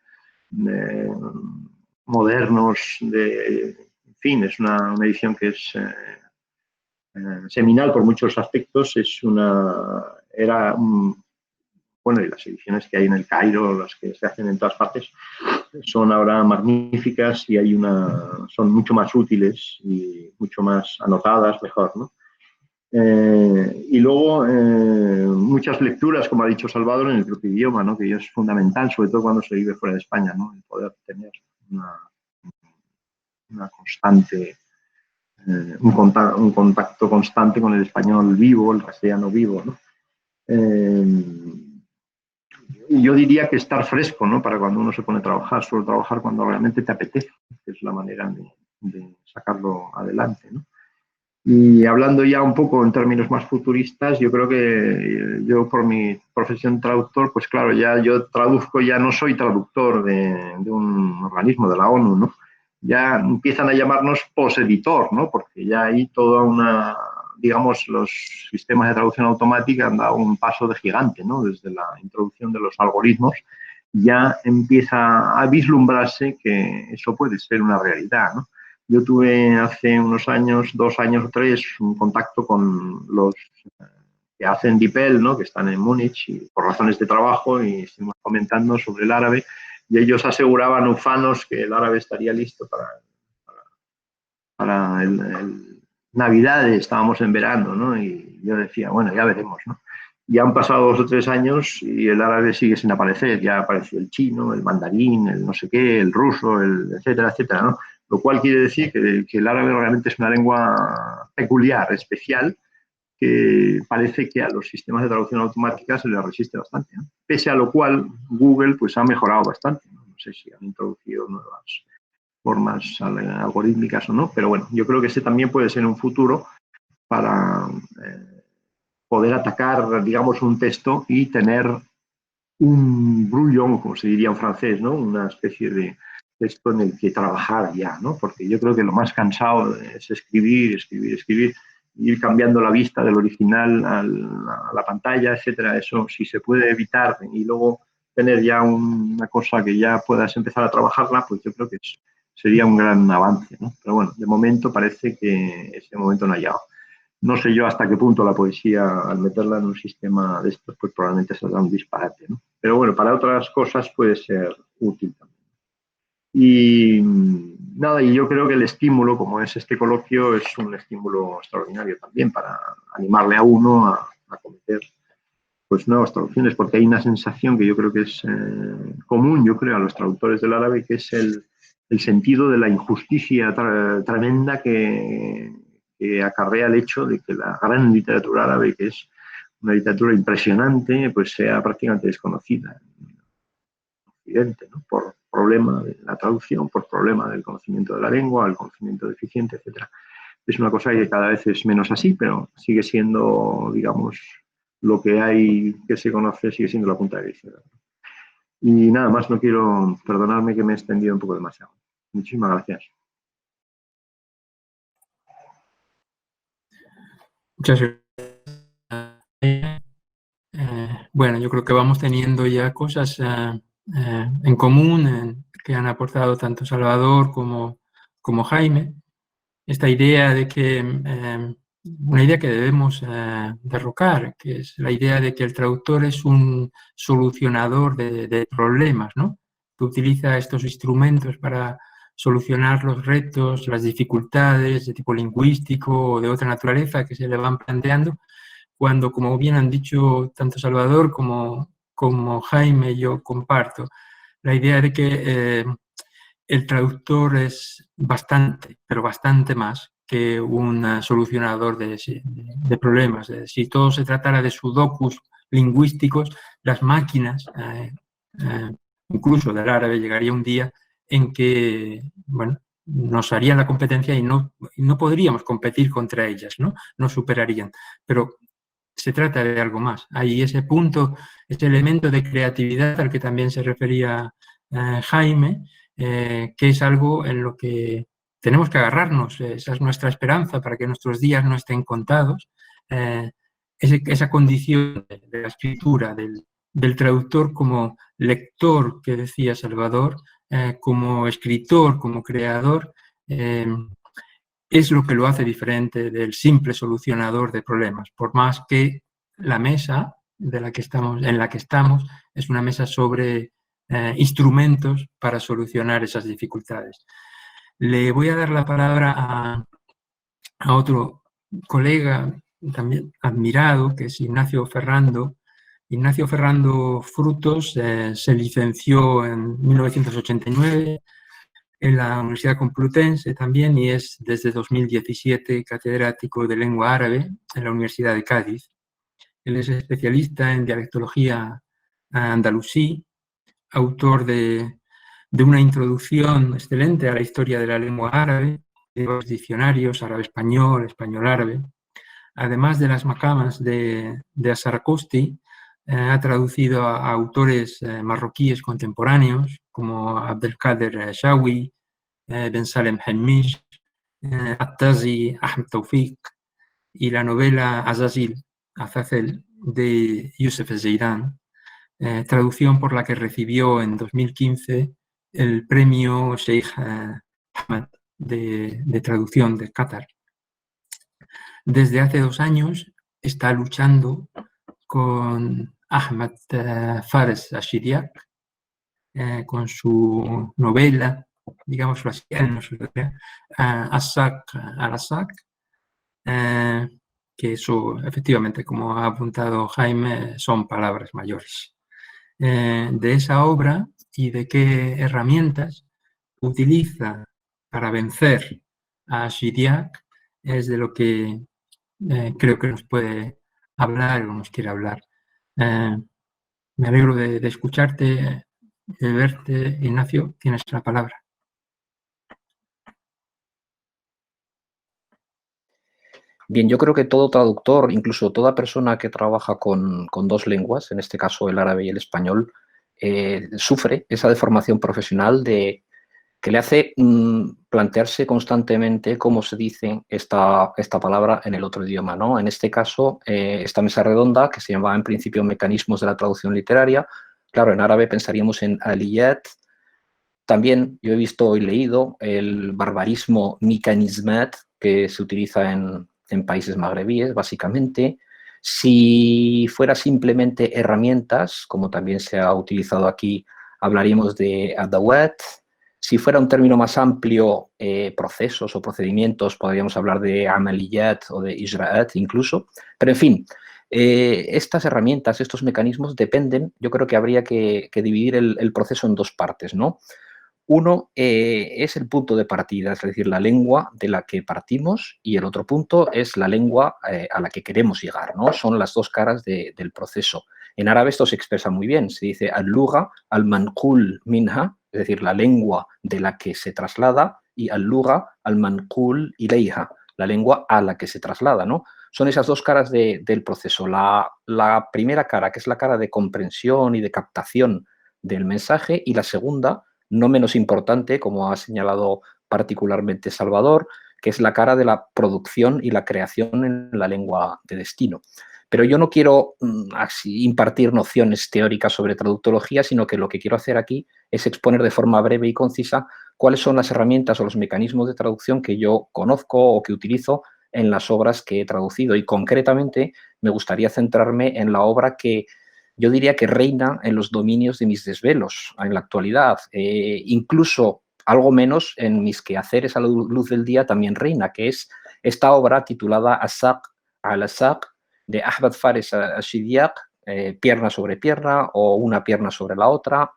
modernos, en fin, es una edición que es seminal por muchos aspectos, bueno, y las ediciones que hay en el Cairo, las que se hacen en todas partes, son ahora magníficas y son mucho más útiles y mucho más anotadas, mejor, ¿no? Y luego muchas lecturas, como ha dicho Salvador, en el propio idioma, ¿no? Que ello es fundamental, sobre todo cuando se vive fuera de España, ¿no? El poder tener una constante, un contacto constante con el español vivo, el castellano vivo, ¿no? Yo diría que estar fresco, ¿no? Para cuando uno se pone a trabajar, solo trabajar cuando realmente te apetece, que es la manera de sacarlo adelante, ¿no? Y hablando ya un poco en términos más futuristas, yo creo que yo por mi profesión traductor, pues claro, ya yo traduzco, ya no soy traductor de un organismo de la ONU, ¿no? Ya empiezan a llamarnos poseditor, ¿no? Porque ya hay toda digamos, los sistemas de traducción automática han dado un paso de gigante, ¿no? Desde la introducción de los algoritmos ya empieza a vislumbrarse que eso puede ser una realidad, ¿no? Yo tuve hace unos años, 2 años o 3, un contacto con los que hacen DeepL, ¿no? Que están en Múnich y por razones de trabajo, y estuvimos comentando sobre el árabe, y ellos aseguraban ufanos que el árabe estaría listo para el Navidades, estábamos en verano, ¿no? Y yo decía, bueno, ya veremos, ¿no? Ya han pasado 2 o 3 años y el árabe sigue sin aparecer. Ya apareció el chino, el mandarín, el no sé qué, el ruso, etcétera, etcétera, ¿no? Lo cual quiere decir que el árabe realmente es una lengua peculiar, especial, que parece que a los sistemas de traducción automática se les resiste bastante, ¿no? Pese a lo cual Google pues ha mejorado bastante, ¿no? No sé si han introducido nuevas formas algorítmicas o no, pero bueno, yo creo que ese también puede ser un futuro para poder atacar, digamos, un texto y tener un brouillon, como se diría en francés, ¿no? Una especie de texto en el que trabajar ya, ¿no? Porque yo creo que lo más cansado es escribir, ir cambiando la vista del original a la pantalla, etcétera. Eso, si se puede evitar y luego tener ya una cosa que ya puedas empezar a trabajarla, pues yo creo que sería un gran avance, ¿no? Pero bueno, de momento parece que ese momento no ha llegado. No sé yo hasta qué punto la poesía, al meterla en un sistema de estos, pues probablemente será un disparate, ¿no? Pero bueno, para otras cosas puede ser útil también. Y nada, y yo creo que el estímulo, como es este coloquio, es un estímulo extraordinario también para animarle a uno a cometer pues nuevas traducciones, porque hay una sensación que yo creo que es común, yo creo, a los traductores del árabe, que es el sentido de la injusticia tremenda que que acarrea el hecho de que la gran literatura árabe, que es una literatura impresionante, pues sea prácticamente desconocida en Occidente, ¿no? Por problema de la traducción, por problema del conocimiento de la lengua, el conocimiento deficiente, etc. Es una cosa que cada vez es menos así, pero sigue siendo, digamos, lo que hay que se conoce, sigue siendo la punta del iceberg. Y nada más, no quiero, perdonarme que me he extendido un poco demasiado. Muchísimas gracias. Muchas gracias. Bueno, yo creo que vamos teniendo ya cosas en común que han aportado tanto Salvador como Jaime. Esta idea de que, una idea que debemos derrocar, que es la idea de que el traductor es un solucionador de problemas, ¿no? Que utiliza estos instrumentos para solucionar los retos, las dificultades de tipo lingüístico o de otra naturaleza que se le van planteando, cuando, como bien han dicho tanto Salvador como Jaime, yo comparto la idea de que el traductor es bastante, pero bastante más que un solucionador de problemas. Si todo se tratara de sudokus lingüísticos, las máquinas, incluso del árabe, llegaría un día en que, bueno, nos harían la competencia y no podríamos competir contra ellas, ¿no? Nos superarían. Pero se trata de algo más. Hay ese punto, ese elemento de creatividad al que también se refería Jaime, que es algo en lo que tenemos que agarrarnos. Esa es nuestra esperanza para que nuestros días no estén contados. Esa condición de la escritura, del traductor como lector, que decía Salvador, como escritor, como creador, es lo que lo hace diferente del simple solucionador de problemas, por más que la mesa en la que estamos es una mesa sobre instrumentos para solucionar esas dificultades. Le voy a dar la palabra a otro colega también admirado, que es Ignacio Ferrando. Ignacio Ferrando Frutos se licenció en 1989 en la Universidad Complutense también y es desde 2017 catedrático de lengua árabe en la Universidad de Cádiz. Él es especialista en dialectología andalusí, autor de una introducción excelente a la historia de la lengua árabe, de los diccionarios árabe-español, español-árabe. Además de las makamas de Asaracosti, ha traducido a autores marroquíes contemporáneos como Abdelkader Shawi, Ben Salem Helmish, At-Tazi, Ahmed Tawfiq y la novela Azazil, Azazel, de Youssef Zeidan, traducción por la que recibió en 2015 el premio Sheikh Ahmed de traducción de Qatar. Desde hace 2 años está luchando con Ahmed Fares Ashiriak, con su novela, digámoslo así, Asak al-Asak, que eso, efectivamente, como ha apuntado Jaime, son palabras mayores. De esa obra y de qué herramientas utiliza para vencer a Ashiriak es de lo que creo que nos puede hablar o nos quiere hablar. Me alegro de escucharte, de verte. Ignacio, tienes la palabra. Bien, yo creo que todo traductor, incluso toda persona que trabaja con 2 lenguas, en este caso el árabe y el español, sufre esa deformación profesional que le hace plantearse constantemente cómo se dice esta palabra en el otro idioma, ¿no? En este caso, esta mesa redonda, que se llamaba en principio Mecanismos de la Traducción Literaria, claro, en árabe pensaríamos en aliyat. También yo he visto y leído el barbarismo mecanismat, que se utiliza en países magrebíes, básicamente. Si fuera simplemente herramientas, como también se ha utilizado aquí, hablaríamos de adawat. Si fuera un término más amplio, procesos o procedimientos, podríamos hablar de amaliyat o de ijraat incluso. Pero en fin, estas herramientas, estos mecanismos dependen, yo creo que habría que dividir el proceso en 2 partes, ¿no? Uno es el punto de partida, es decir, la lengua de la que partimos, y el otro punto es la lengua a la que queremos llegar, ¿no? Son las dos caras del proceso. En árabe esto se expresa muy bien, se dice al-lugha al-manqul minha, es decir, la lengua de la que se traslada, y al-lugha al-manqul ilayha, la lengua a la que se traslada, ¿no? Son esas dos caras del proceso. La primera cara, que es la cara de comprensión y de captación del mensaje, y la segunda, no menos importante, como ha señalado particularmente Salvador, que es la cara de la producción y la creación en la lengua de destino. Pero yo no quiero así impartir nociones teóricas sobre traductología, sino que lo que quiero hacer aquí es exponer de forma breve y concisa cuáles son las herramientas o los mecanismos de traducción que yo conozco o que utilizo en las obras que he traducido. Y concretamente me gustaría centrarme en la obra que yo diría que reina en los dominios de mis desvelos en la actualidad. Incluso algo menos en mis quehaceres a la luz del día también reina, que es esta obra titulada As-Saq al-Saq de Ahmad Fares al-Shidyaq, pierna sobre pierna o una pierna sobre la otra,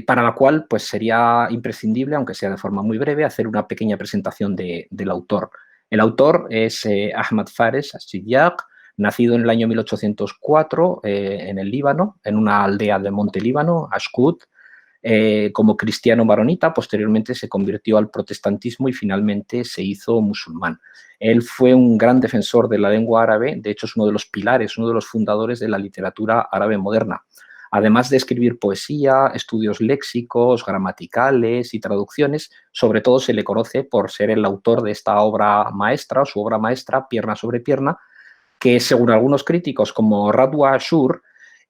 para la cual pues, sería imprescindible, aunque sea de forma muy breve, hacer una pequeña presentación del autor. El autor es Ahmad Fares al-Shidyaq, nacido en el año 1804 en el Líbano, en una aldea de Monte Líbano, Ashkut. Como cristiano maronita, posteriormente se convirtió al protestantismo y finalmente se hizo musulmán. Él fue un gran defensor de la lengua árabe, de hecho es uno de los pilares, uno de los fundadores de la literatura árabe moderna. Además de escribir poesía, estudios léxicos, gramaticales y traducciones, sobre todo se le conoce por ser el autor de esta obra maestra, su obra maestra, Pierna sobre pierna, que según algunos críticos como Radwa Ashur,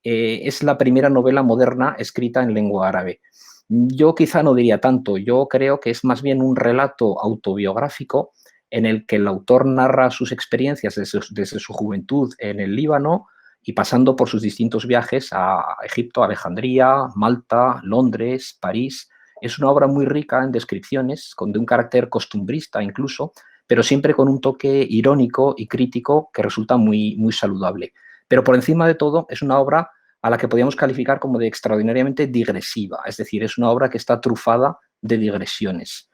es la primera novela moderna escrita en lengua árabe. Yo quizá no diría tanto, yo creo que es más bien un relato autobiográfico en el que el autor narra sus experiencias desde su juventud en el Líbano y pasando por sus distintos viajes a Egipto, Alejandría, Malta, Londres, París. Es una obra muy rica en descripciones, de un carácter costumbrista incluso, pero siempre con un toque irónico y crítico que resulta muy, muy saludable. Pero por encima de todo es una obra a la que podríamos calificar como de extraordinariamente digresiva, es decir, es una obra que está trufada de digresiones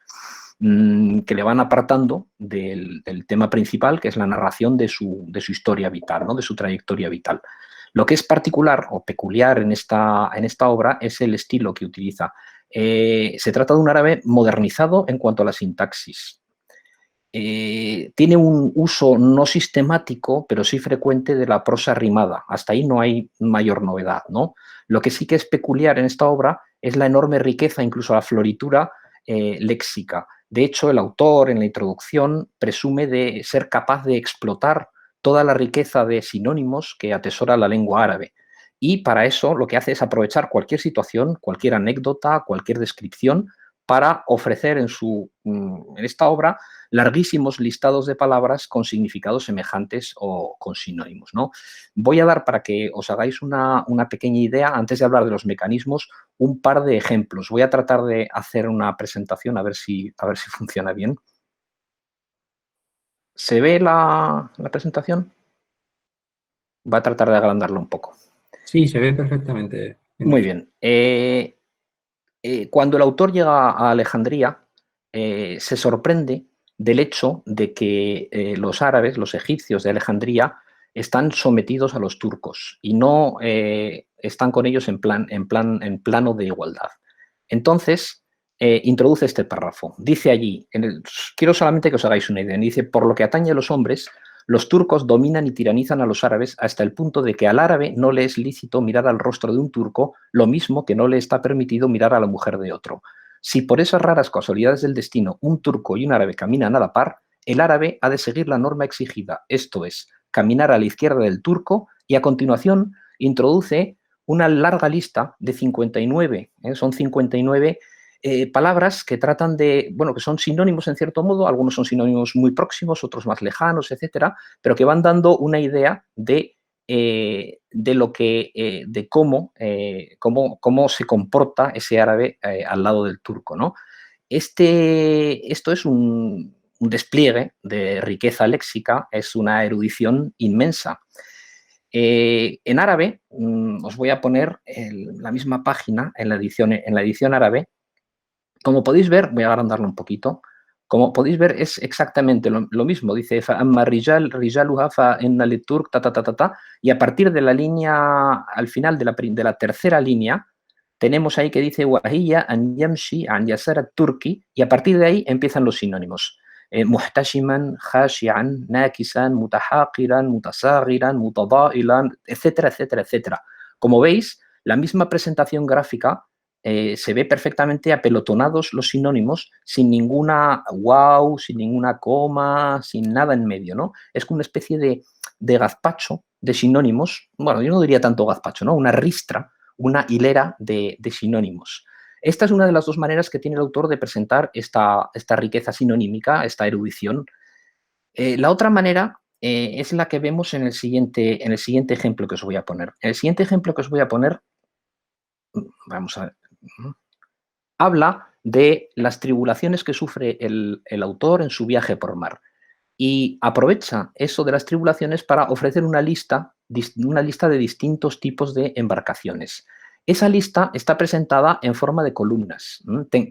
que le van apartando del tema principal, que es la narración de su historia vital, ¿no? De su trayectoria vital. Lo que es particular o peculiar en esta obra es el estilo que utiliza. Se trata de un árabe modernizado en cuanto a la sintaxis. Tiene un uso no sistemático, pero sí frecuente de la prosa rimada. Hasta ahí no hay mayor novedad, ¿no? Lo que sí que es peculiar en esta obra es la enorme riqueza, incluso la floritura léxica. De hecho, el autor en la introducción presume de ser capaz de explotar toda la riqueza de sinónimos que atesora la lengua árabe. Y para eso lo que hace es aprovechar cualquier situación, cualquier anécdota, cualquier descripción para ofrecer en esta obra larguísimos listados de palabras con significados semejantes o con sinónimos, ¿no? Voy a dar, para que os hagáis una pequeña idea, antes de hablar de los mecanismos, un par de ejemplos. Voy a tratar de hacer una presentación a ver si funciona bien. ¿Se ve la presentación? Voy a tratar de agrandarlo un poco. Sí, se ve perfectamente. Muy bien. Cuando el autor llega a Alejandría, se sorprende del hecho de que los árabes, los egipcios de Alejandría, están sometidos a los turcos y no están con ellos en plano de igualdad. Entonces, introduce este párrafo. Dice allí, quiero solamente que os hagáis una idea, dice, por lo que atañe a los hombres, los turcos dominan y tiranizan a los árabes hasta el punto de que al árabe no le es lícito mirar al rostro de un turco, lo mismo que no le está permitido mirar a la mujer de otro. Si por esas raras casualidades del destino un turco y un árabe caminan a la par, el árabe ha de seguir la norma exigida, esto es, caminar a la izquierda del turco, y a continuación introduce una larga lista de 59, son 59 palabras que tratan de, bueno, que son sinónimos en cierto modo, algunos son sinónimos muy próximos, otros más lejanos, etcétera, pero que van dando una idea de lo que, de cómo se comporta ese árabe al lado del turco, ¿no? Esto es un despliegue de riqueza léxica, es una erudición inmensa. En árabe, os voy a poner la misma página en la edición árabe. Como podéis ver, voy a agrandarlo un poquito. Como podéis ver, es exactamente lo mismo. Dice, y a partir de la línea, al final de la tercera línea, tenemos ahí que dice وَهِيَ أَنْ يَمْشِي عَنْ يَسَارِ التُّرْكِ, y a partir de ahí empiezan los sinónimos. محتشما خاشعا ناكسا متحاقرا متصاغرا متضائلا, etcétera, etcétera, etcétera. Como veis, la misma presentación gráfica se ve perfectamente apelotonados los sinónimos sin ninguna wow, sin ninguna coma, sin nada en medio, ¿no? Es como una especie de gazpacho de sinónimos. Bueno, yo no diría tanto gazpacho, ¿no? Una ristra, una hilera de sinónimos. Esta es una de las dos maneras que tiene el autor de presentar esta riqueza sinonímica, esta erudición. La otra manera es la que vemos en el siguiente ejemplo que os voy a poner. En el siguiente ejemplo que os voy a poner, vamos a ver, habla de las tribulaciones que sufre el autor en su viaje por mar. Y aprovecha eso de las tribulaciones para ofrecer una lista de distintos tipos de embarcaciones. Esa lista está presentada en forma de columnas.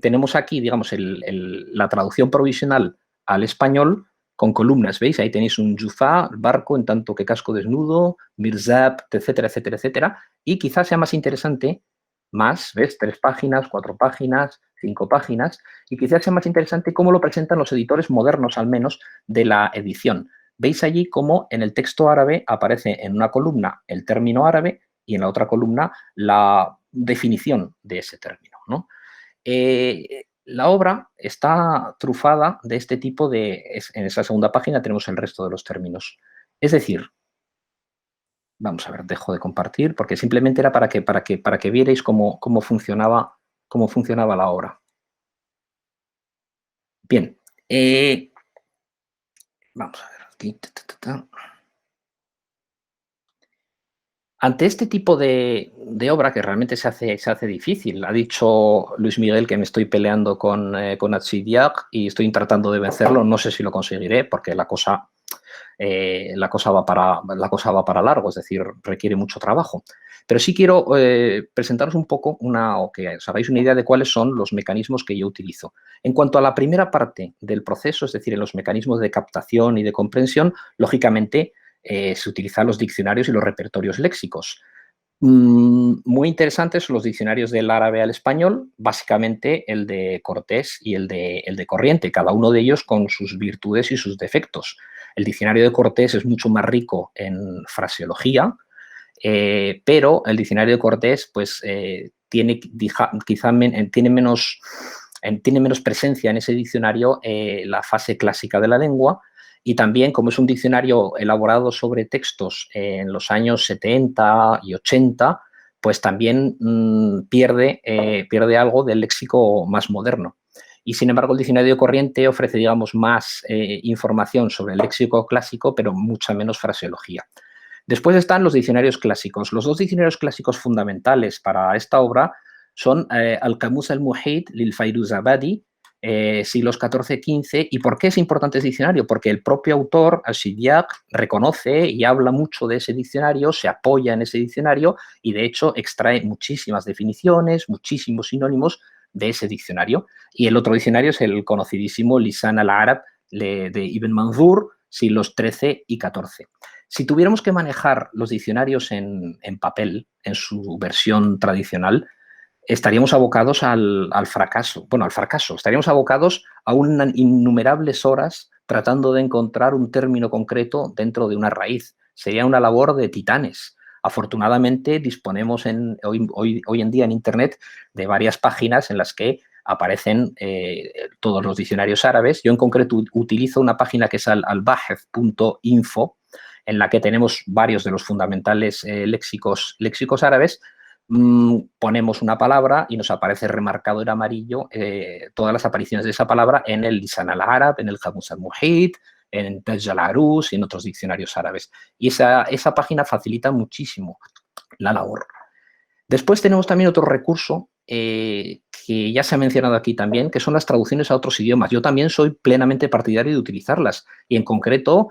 Tenemos aquí, digamos, la traducción provisional al español con columnas. ¿Veis? Ahí tenéis un Jufá, barco, en tanto que casco desnudo, Mirzab, etcétera, etcétera, etcétera. Y quizás sea más interesante, ¿ves? 3 páginas, 4 páginas, 5 páginas, y quizás sea más interesante cómo lo presentan los editores modernos, al menos, de la edición. Veis allí cómo en el texto árabe aparece en una columna el término árabe y en la otra columna la definición de ese término, ¿no? La obra está trufada de este tipo en esa segunda página tenemos el resto de los términos. Es decir, vamos a ver, dejo de compartir porque simplemente era para que vierais cómo funcionaba la obra. Bien, vamos a ver aquí. Ante este tipo de obra que realmente se hace difícil, ha dicho Luis Miguel que me estoy peleando con Atsidiak y estoy tratando de vencerlo, no sé si lo conseguiré porque la cosa va para largo, es decir, requiere mucho trabajo. Pero sí quiero presentaros un poco o que os hagáis una idea de cuáles son los mecanismos que yo utilizo. En cuanto a la primera parte del proceso, es decir, en los mecanismos de captación y de comprensión, lógicamente se utilizan los diccionarios y los repertorios léxicos. Muy interesantes son los diccionarios del árabe al español, básicamente el de Cortés y el de Corriente, cada uno de ellos con sus virtudes y sus defectos. El diccionario de Cortés es mucho más rico en fraseología, pero el diccionario de Cortés pues, tiene menos presencia en ese diccionario la fase clásica de la lengua. Y también, como es un diccionario elaborado sobre textos en los años 70 y 80, pues también pierde algo del léxico más moderno. Y, sin embargo, el diccionario de Corriente ofrece, digamos, más información sobre el léxico clásico, pero mucha menos fraseología. Después están los diccionarios clásicos. Los 2 diccionarios clásicos fundamentales para esta obra son Al-Qamus al-Muhit lil Fairuzabadi, siglos XIV-XV. ¿Y por qué es importante ese diccionario? Porque el propio autor, Atsidiak, reconoce y habla mucho de ese diccionario, se apoya en ese diccionario y, de hecho, extrae muchísimas definiciones, muchísimos sinónimos de ese diccionario. Y el otro diccionario es el conocidísimo Lisan al-Arab de Ibn Manzur, siglos XIII y XIV. Si tuviéramos que manejar los diccionarios en papel, en su versión tradicional, estaríamos abocados al fracaso. Bueno, al fracaso. Estaríamos abocados a innumerables horas tratando de encontrar un término concreto dentro de una raíz. Sería una labor de titanes. Afortunadamente, disponemos hoy en día en Internet de varias páginas en las que aparecen todos los diccionarios árabes. Yo, en concreto, utilizo una página que es albaheth.info, en la que tenemos varios de los fundamentales léxicos árabes. Ponemos una palabra y nos aparece remarcado en amarillo todas las apariciones de esa palabra en el Lisan al-Arab, en el Qamus al-Muhit, en Taj al-Arus y en otros diccionarios árabes. Y esa página facilita muchísimo la labor. Después tenemos también otro recurso que que ya se ha mencionado aquí también, que son las traducciones a otros idiomas. Yo también soy plenamente partidario de utilizarlas y en concreto,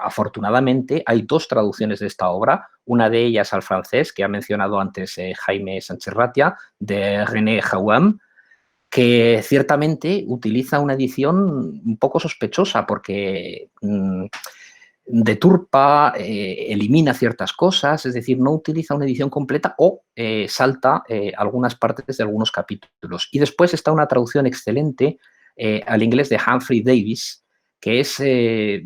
afortunadamente, hay 2 traducciones de esta obra, una de ellas al francés, que ha mencionado antes Jaime Sánchez Ratia, de René Jaume, que ciertamente utiliza una edición un poco sospechosa porque deturpa, elimina ciertas cosas, es decir, no utiliza una edición completa o salta algunas partes de algunos capítulos. Y después está una traducción excelente al inglés de Humphrey Davis, que es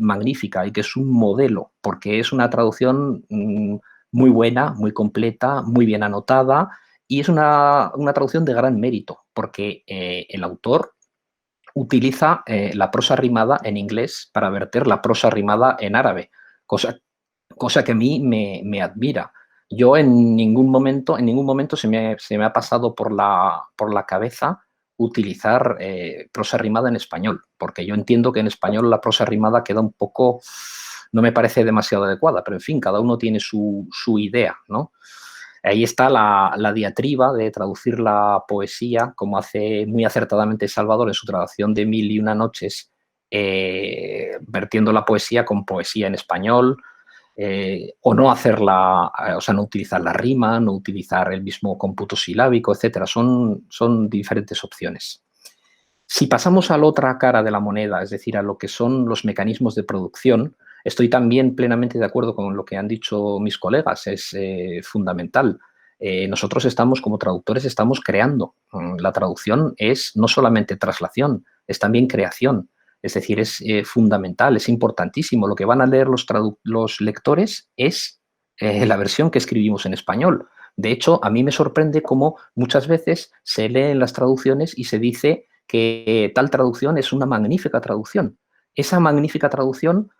magnífica y que es un modelo, porque es una traducción muy buena, muy completa, muy bien anotada, y es una traducción de gran mérito, porque el autor utiliza la prosa rimada en inglés para verter la prosa rimada en árabe, cosa que a mí me admira. Yo en ningún momento se me ha pasado por la cabeza utilizar prosa rimada en español, porque yo entiendo que en español la prosa rimada queda un poco, no me parece demasiado adecuada, pero en fin, cada uno tiene su idea, ¿no? Ahí está la diatriba de traducir la poesía, como hace muy acertadamente Salvador en su traducción de Mil y una noches, vertiendo la poesía con poesía en español, o no hacerla, o sea, no utilizar la rima, no utilizar el mismo cómputo silábico, etcétera. Son diferentes opciones. Si pasamos a la otra cara de la moneda, es decir, a lo que son los mecanismos de producción, estoy también plenamente de acuerdo con lo que han dicho mis colegas, es fundamental. Nosotros como traductores, estamos creando. La traducción es no solamente traslación, es también creación. Es decir, es fundamental, es importantísimo. Lo que van a leer los lectores es la versión que escribimos en español. De hecho, a mí me sorprende cómo muchas veces se leen las traducciones y se dice que tal traducción es una magnífica traducción. Esa magnífica traducción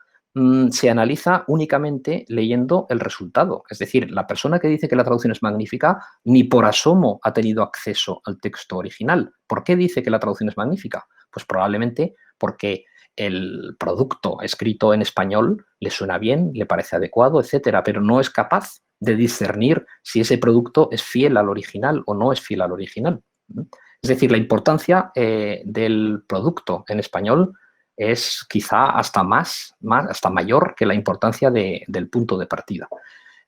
se analiza únicamente leyendo el resultado. Es decir, la persona que dice que la traducción es magnífica ni por asomo ha tenido acceso al texto original. ¿Por qué dice que la traducción es magnífica? Pues probablemente porque el producto escrito en español le suena bien, le parece adecuado, etcétera, pero no es capaz de discernir si ese producto es fiel al original o no es fiel al original. Es decir, la importancia del producto en español es quizá hasta mayor que la importancia del punto de partida.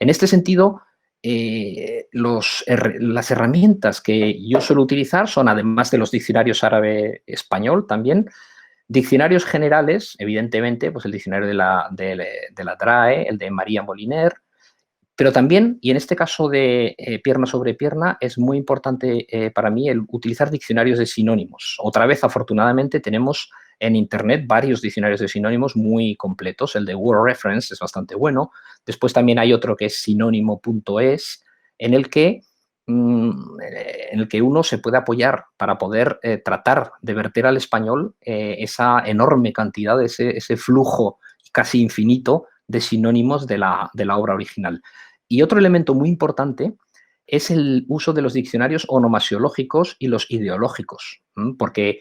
En este sentido, las herramientas que yo suelo utilizar son, además de los diccionarios árabe-español, también diccionarios generales, evidentemente, pues el diccionario de la DRAE, el de María Moliner, pero también, y en este caso de pierna sobre pierna, es muy importante para mí el utilizar diccionarios de sinónimos. Otra vez, afortunadamente, tenemos en Internet varios diccionarios de sinónimos muy completos. El de Word Reference es bastante bueno. Después también hay otro que es sinónimo.es, en el que uno se puede apoyar para poder tratar de verter al español esa enorme cantidad, ese flujo casi infinito de sinónimos de la obra original. Y otro elemento muy importante es el uso de los diccionarios onomasiológicos y los ideológicos, porque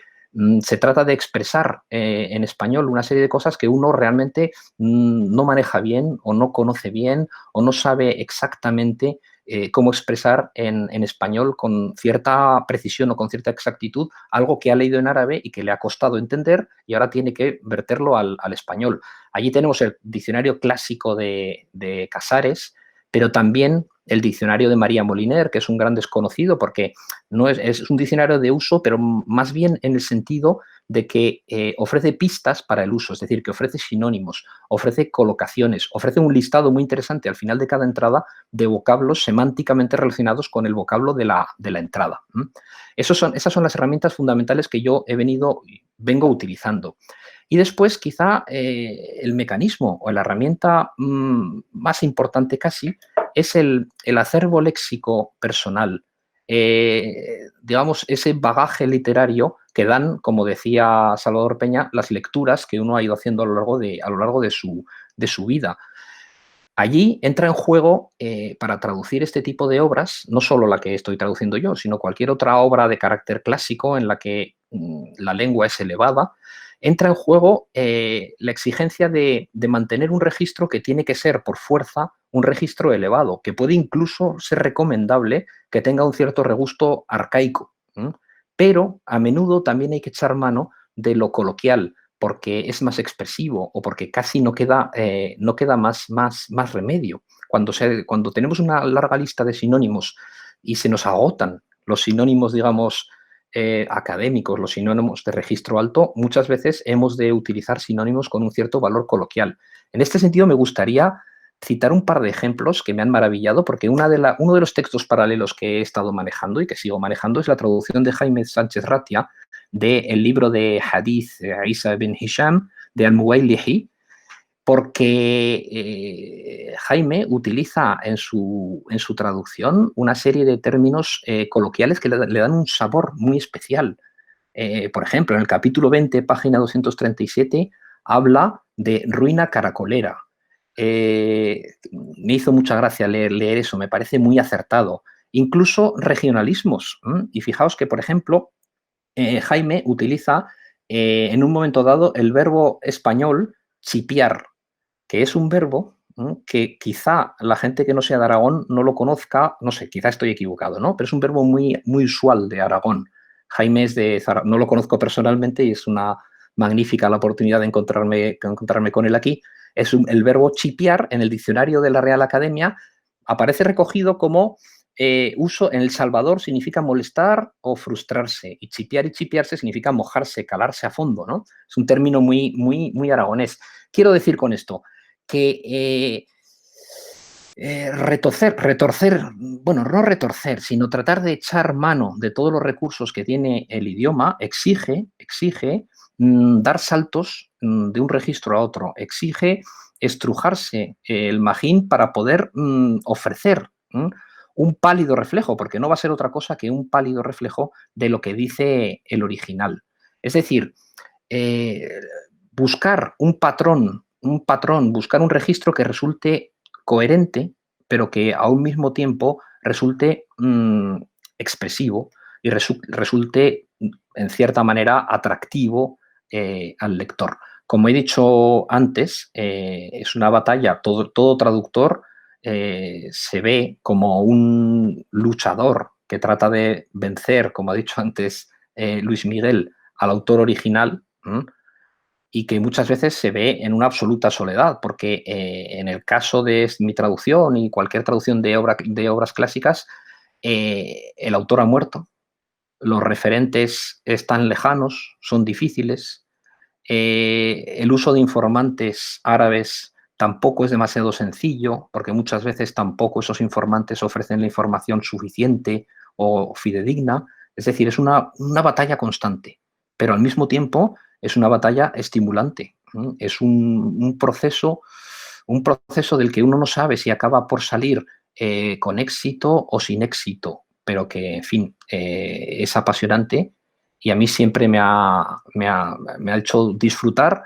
se trata de expresar en español una serie de cosas que uno realmente no maneja bien o no conoce bien o no sabe exactamente cómo expresar en español con cierta precisión o con cierta exactitud algo que ha leído en árabe y que le ha costado entender y ahora tiene que verterlo al español. Allí tenemos el diccionario clásico de Casares, pero también el diccionario de María Moliner, que es un gran desconocido porque no es un diccionario de uso, pero más bien en el sentido de que ofrece pistas para el uso, es decir, que ofrece sinónimos, ofrece colocaciones, ofrece un listado muy interesante al final de cada entrada de vocablos semánticamente relacionados con el vocablo de la entrada. Esas son las herramientas fundamentales que yo vengo utilizando. Y después, quizá, el mecanismo o la herramienta más importante casi es el acervo léxico personal. Digamos, ese bagaje literario que dan, como decía Salvador Peña, las lecturas que uno ha ido haciendo a lo largo de su vida. Allí entra en juego, para traducir este tipo de obras, no solo la que estoy traduciendo yo, sino cualquier otra obra de carácter clásico en la que la lengua es elevada, entra en juego la exigencia de mantener un registro que tiene que ser, por fuerza, un registro elevado, que puede incluso ser recomendable que tenga un cierto regusto arcaico. Pero a menudo también hay que echar mano de lo coloquial, porque es más expresivo o porque casi no queda más remedio. Cuando tenemos una larga lista de sinónimos y se nos agotan los sinónimos, digamos, académicos, los sinónimos de registro alto, muchas veces hemos de utilizar sinónimos con un cierto valor coloquial. En este sentido, me gustaría citar un par de ejemplos que me han maravillado, porque uno de los textos paralelos que he estado manejando y que sigo manejando es la traducción de Jaime Sánchez Ratia del libro de Hadith Isa ibn Hisham de Al-Muwaylihi, porque Jaime utiliza en su traducción una serie de términos coloquiales que le dan un sabor muy especial. Por ejemplo, en el capítulo 20, página 237, habla de ruina caracolera. Me hizo mucha gracia leer eso, me parece muy acertado. Incluso regionalismos. Y fijaos que, por ejemplo, Jaime utiliza en un momento dado el verbo español chipiar, que es un verbo que quizá la gente que no sea de Aragón no lo conozca, no sé, quizá estoy equivocado, ¿no? Pero es un verbo muy, muy usual de Aragón. Jaime es de Zaragoza, no lo conozco personalmente y es una magnífica la oportunidad de encontrarme con él aquí. El verbo chipiar en el diccionario de la Real Academia aparece recogido como uso en El Salvador significa molestar o frustrarse, y chipiarse significa mojarse, calarse a fondo, ¿no? Es un término muy, muy, muy aragonés. Quiero decir con esto que retorcer, bueno, no retorcer, sino tratar de echar mano de todos los recursos que tiene el idioma exige dar saltos de un registro a otro, exige estrujarse el magín para poder ofrecer un pálido reflejo, porque no va a ser otra cosa que un pálido reflejo de lo que dice el original. Es decir, buscar un patrón, buscar un registro que resulte coherente, pero que a un mismo tiempo resulte expresivo y resulte, en cierta manera, atractivo al lector. Como he dicho antes, es una batalla, todo traductor se ve como un luchador que trata de vencer, como ha dicho antes Luis Miguel, al autor original, y que muchas veces se ve en una absoluta soledad, porque en el caso de mi traducción y cualquier traducción de obras clásicas, el autor ha muerto, los referentes están lejanos, son difíciles, el uso de informantes árabes tampoco es demasiado sencillo, porque muchas veces tampoco esos informantes ofrecen la información suficiente o fidedigna. Es decir, es una batalla constante, pero al mismo tiempo es una batalla estimulante. Es un proceso del que uno no sabe si acaba por salir con éxito o sin éxito, pero que, en fin, es apasionante y a mí siempre me ha hecho disfrutar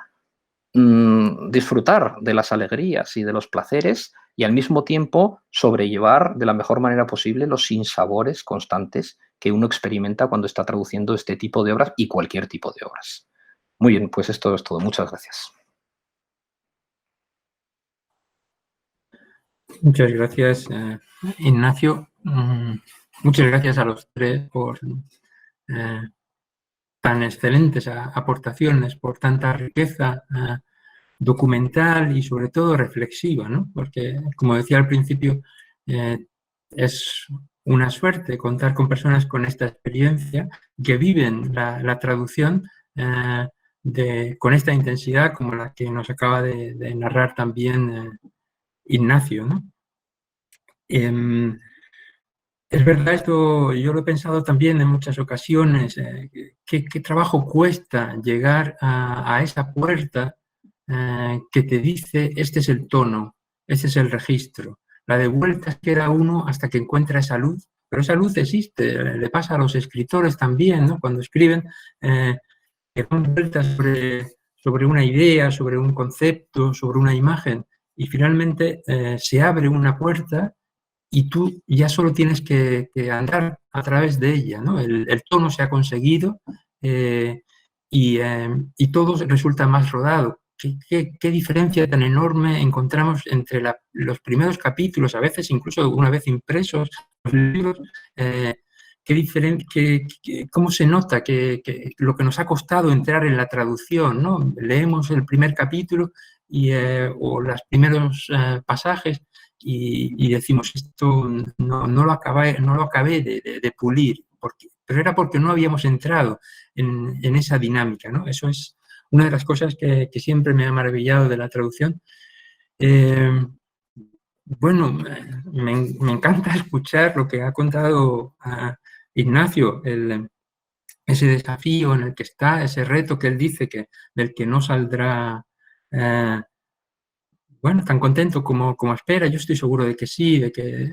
de las alegrías y de los placeres y al mismo tiempo sobrellevar de la mejor manera posible los sinsabores constantes que uno experimenta cuando está traduciendo este tipo de obras y cualquier tipo de obras. Muy bien, pues esto es todo. Muchas gracias. Muchas gracias, Ignacio. Muchas gracias a los tres por tan excelentes aportaciones, por tanta riqueza documental y sobre todo reflexiva, ¿no? Porque, como decía al principio, es una suerte contar con personas con esta experiencia que viven la traducción con esta intensidad como la que nos acaba de narrar también Ignacio, ¿no? Es verdad, esto yo lo he pensado también en muchas ocasiones, qué trabajo cuesta llegar a esa puerta que te dice este es el tono, este es el registro. La de vueltas queda uno hasta que encuentra esa luz, pero esa luz existe, le pasa a los escritores también, ¿no? Cuando escriben, que dan vueltas sobre una idea, sobre un concepto, sobre una imagen, y finalmente se abre una puerta y tú ya solo tienes que andar a través de ella, ¿no? El tono se ha conseguido y todo resulta más rodado. ¿Qué diferencia tan enorme encontramos entre los primeros capítulos, a veces incluso una vez impresos, los libros, cómo se nota que lo que nos ha costado entrar en la traducción, ¿no? Leemos el primer capítulo o los primeros pasajes y decimos, esto no lo acabé de pulir, pero era porque no habíamos entrado en esa dinámica, ¿no? Eso es una de las cosas que siempre me ha maravillado de la traducción. Bueno, me encanta escuchar lo que ha contado Ignacio, ese desafío en el que está, ese reto que él dice del que no saldrá bueno, tan contento como espera. Yo estoy seguro de que sí, de que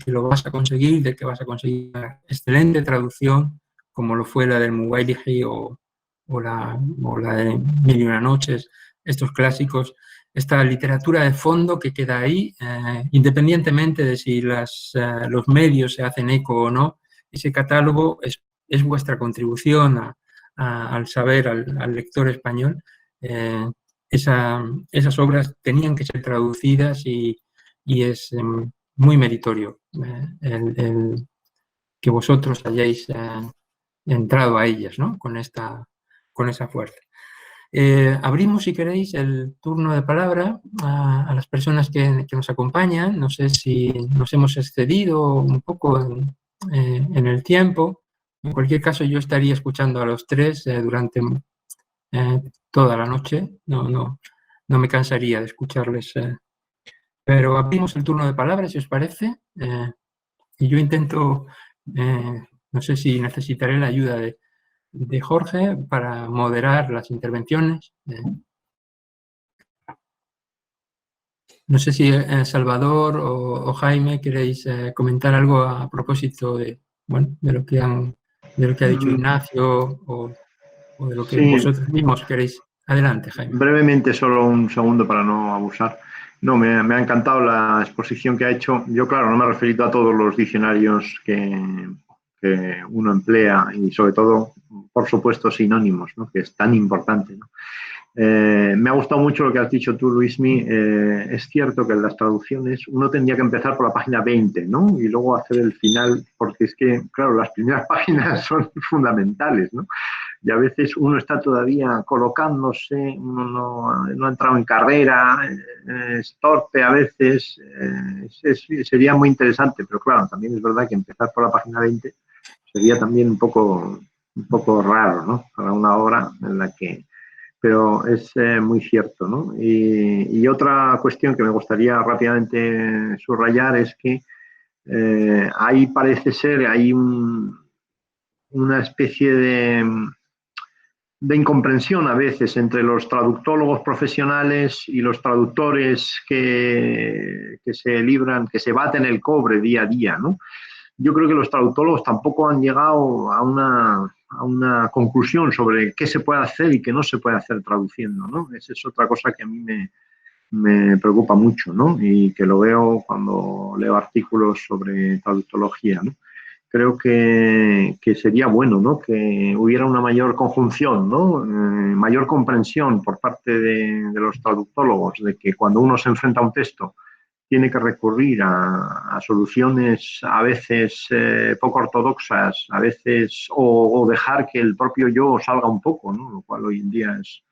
lo vas a conseguir, de que vas a conseguir una excelente traducción, como lo fue la del Muwailiji o la de Mil y una noches, estos clásicos, esta literatura de fondo que queda ahí, independientemente de si los medios se hacen eco o no. Ese catálogo es vuestra contribución al saber, al lector español. Esas obras tenían que ser traducidas y es muy meritorio el que vosotros hayáis entrado a ellas, ¿no? con esa fuerza. Abrimos, si queréis, el turno de palabra a las personas que nos acompañan. No sé si nos hemos excedido un poco en el tiempo. En cualquier caso, yo estaría escuchando a los tres durante toda la noche. No me cansaría de escucharles. Pero abrimos el turno de palabra, si os parece. Y yo intento, no sé si necesitaré la ayuda de Jorge para moderar las intervenciones. No sé si Salvador o Jaime queréis comentar algo a propósito de lo que ha dicho Ignacio o de lo que Sí. vosotros mismos queréis. Adelante, Jaime. Brevemente, solo un segundo para no abusar. No, me ha encantado la exposición que ha hecho. Yo, claro, no me he referido a todos los diccionarios que uno emplea y, sobre todo, por supuesto, sinónimos, ¿no? Que es tan importante, ¿no? Me ha gustado mucho lo que has dicho tú, Luismi. Es cierto que en las traducciones uno tendría que empezar por la página 20, ¿no? Y luego hacer el final, porque es que, claro, las primeras páginas son fundamentales, ¿no? Y a veces uno está todavía colocándose, uno no ha entrado en carrera, es torpe a veces, sería muy interesante, pero claro, también es verdad que empezar por la página 20 sería también un poco raro, ¿no? Para una obra en la que... Pero es muy cierto, ¿no? Y otra cuestión que me gustaría rápidamente subrayar es que ahí parece ser, hay una especie de incomprensión a veces entre los traductólogos profesionales y los traductores que se libran, que se baten el cobre día a día, ¿no? Yo creo que los traductólogos tampoco han llegado a una conclusión sobre qué se puede hacer y qué no se puede hacer traduciendo, ¿no? Esa es otra cosa que a mí me preocupa mucho, ¿no? Y que lo veo cuando leo artículos sobre traductología, ¿no? Creo que sería bueno, ¿no? Que hubiera una mayor conjunción, ¿no? Mayor comprensión por parte de los traductólogos de que cuando uno se enfrenta a un texto tiene que recurrir a soluciones a veces poco ortodoxas, a veces, o dejar que el propio yo salga un poco, ¿no? Lo cual hoy en día es...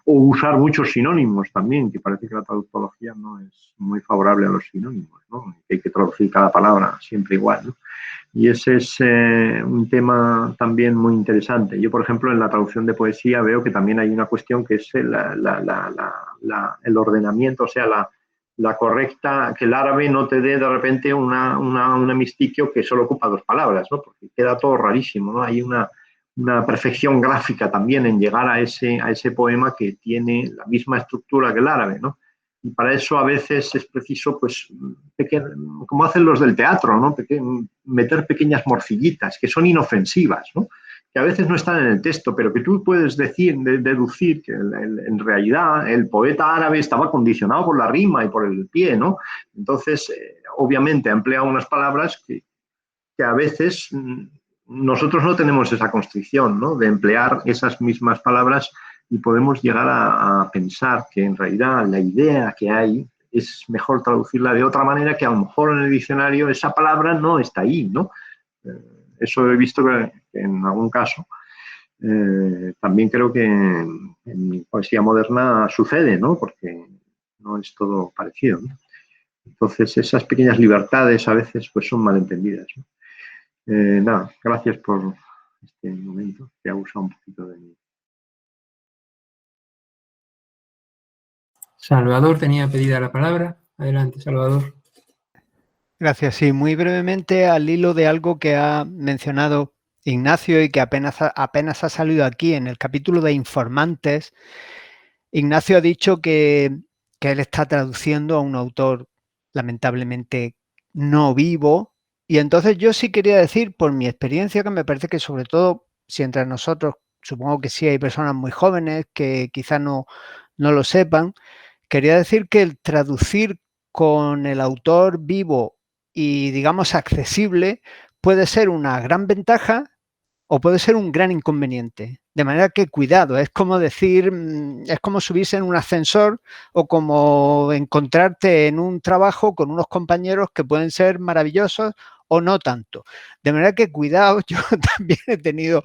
O usar muchos sinónimos también, que parece que la traductología no es muy favorable a los sinónimos, ¿no? Que hay que traducir cada palabra siempre igual, ¿no? Y ese es un tema también muy interesante. Yo, por ejemplo, en la traducción de poesía veo que también hay una cuestión que es el ordenamiento, o sea, la correcta, que el árabe no te dé de repente un hemistiquio que solo ocupa dos palabras, ¿no? Porque queda todo rarísimo, ¿no? Hay una perfección gráfica también en llegar a ese poema que tiene la misma estructura que el árabe, ¿no? Y para eso a veces es preciso, pues, como hacen los del teatro, ¿no? Meter pequeñas morcillitas que son inofensivas, ¿no? Que a veces no están en el texto, pero que tú puedes deducir que en realidad el poeta árabe estaba condicionado por la rima y por el pie, ¿no? Entonces, obviamente ha empleado unas palabras que a veces nosotros no tenemos esa constricción, ¿no? De emplear esas mismas palabras y podemos llegar a pensar que en realidad la idea que hay es mejor traducirla de otra manera, que a lo mejor en el diccionario esa palabra no está ahí, ¿no? eso he visto que en algún caso. También creo que en poesía moderna sucede, ¿no? Porque no es todo parecido, ¿no? Entonces, esas pequeñas libertades a veces pues, son malentendidas, ¿no? Nada, gracias por este momento, que ha usado un poquito de mí. Salvador tenía pedida la palabra. Adelante, Salvador. Gracias. Sí, muy brevemente al hilo de algo que ha mencionado Ignacio y que apenas ha salido aquí en el capítulo de informantes. Ignacio ha dicho que él está traduciendo a un autor lamentablemente no vivo, y entonces yo sí quería decir, por mi experiencia, que me parece que sobre todo si entre nosotros, supongo que sí hay personas muy jóvenes que quizás no lo sepan, quería decir que el traducir con el autor vivo y, digamos, accesible puede ser una gran ventaja o puede ser un gran inconveniente. De manera que cuidado, es como decir, es como subirse en un ascensor o como encontrarte en un trabajo con unos compañeros que pueden ser maravillosos o no tanto. De manera que cuidado, yo también he tenido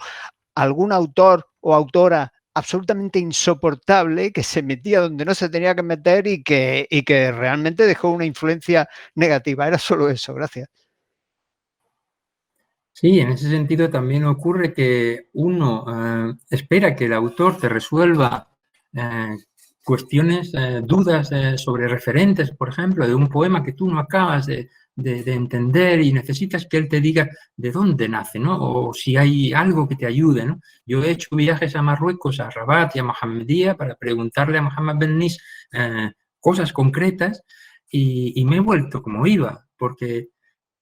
algún autor o autora absolutamente insoportable que se metía donde no se tenía que meter y que realmente dejó una influencia negativa. Era solo eso, gracias. Sí, en ese sentido también ocurre que uno espera que el autor te resuelva cuestiones, dudas sobre referentes, por ejemplo, de un poema que tú no acabas de entender y necesitas que él te diga de dónde nace, ¿no? O si hay algo que te ayude, ¿no? Yo he hecho viajes a Marruecos, a Rabat y a Mohammedía para preguntarle a Mohammed Ben Nis cosas concretas y me he vuelto como iba, porque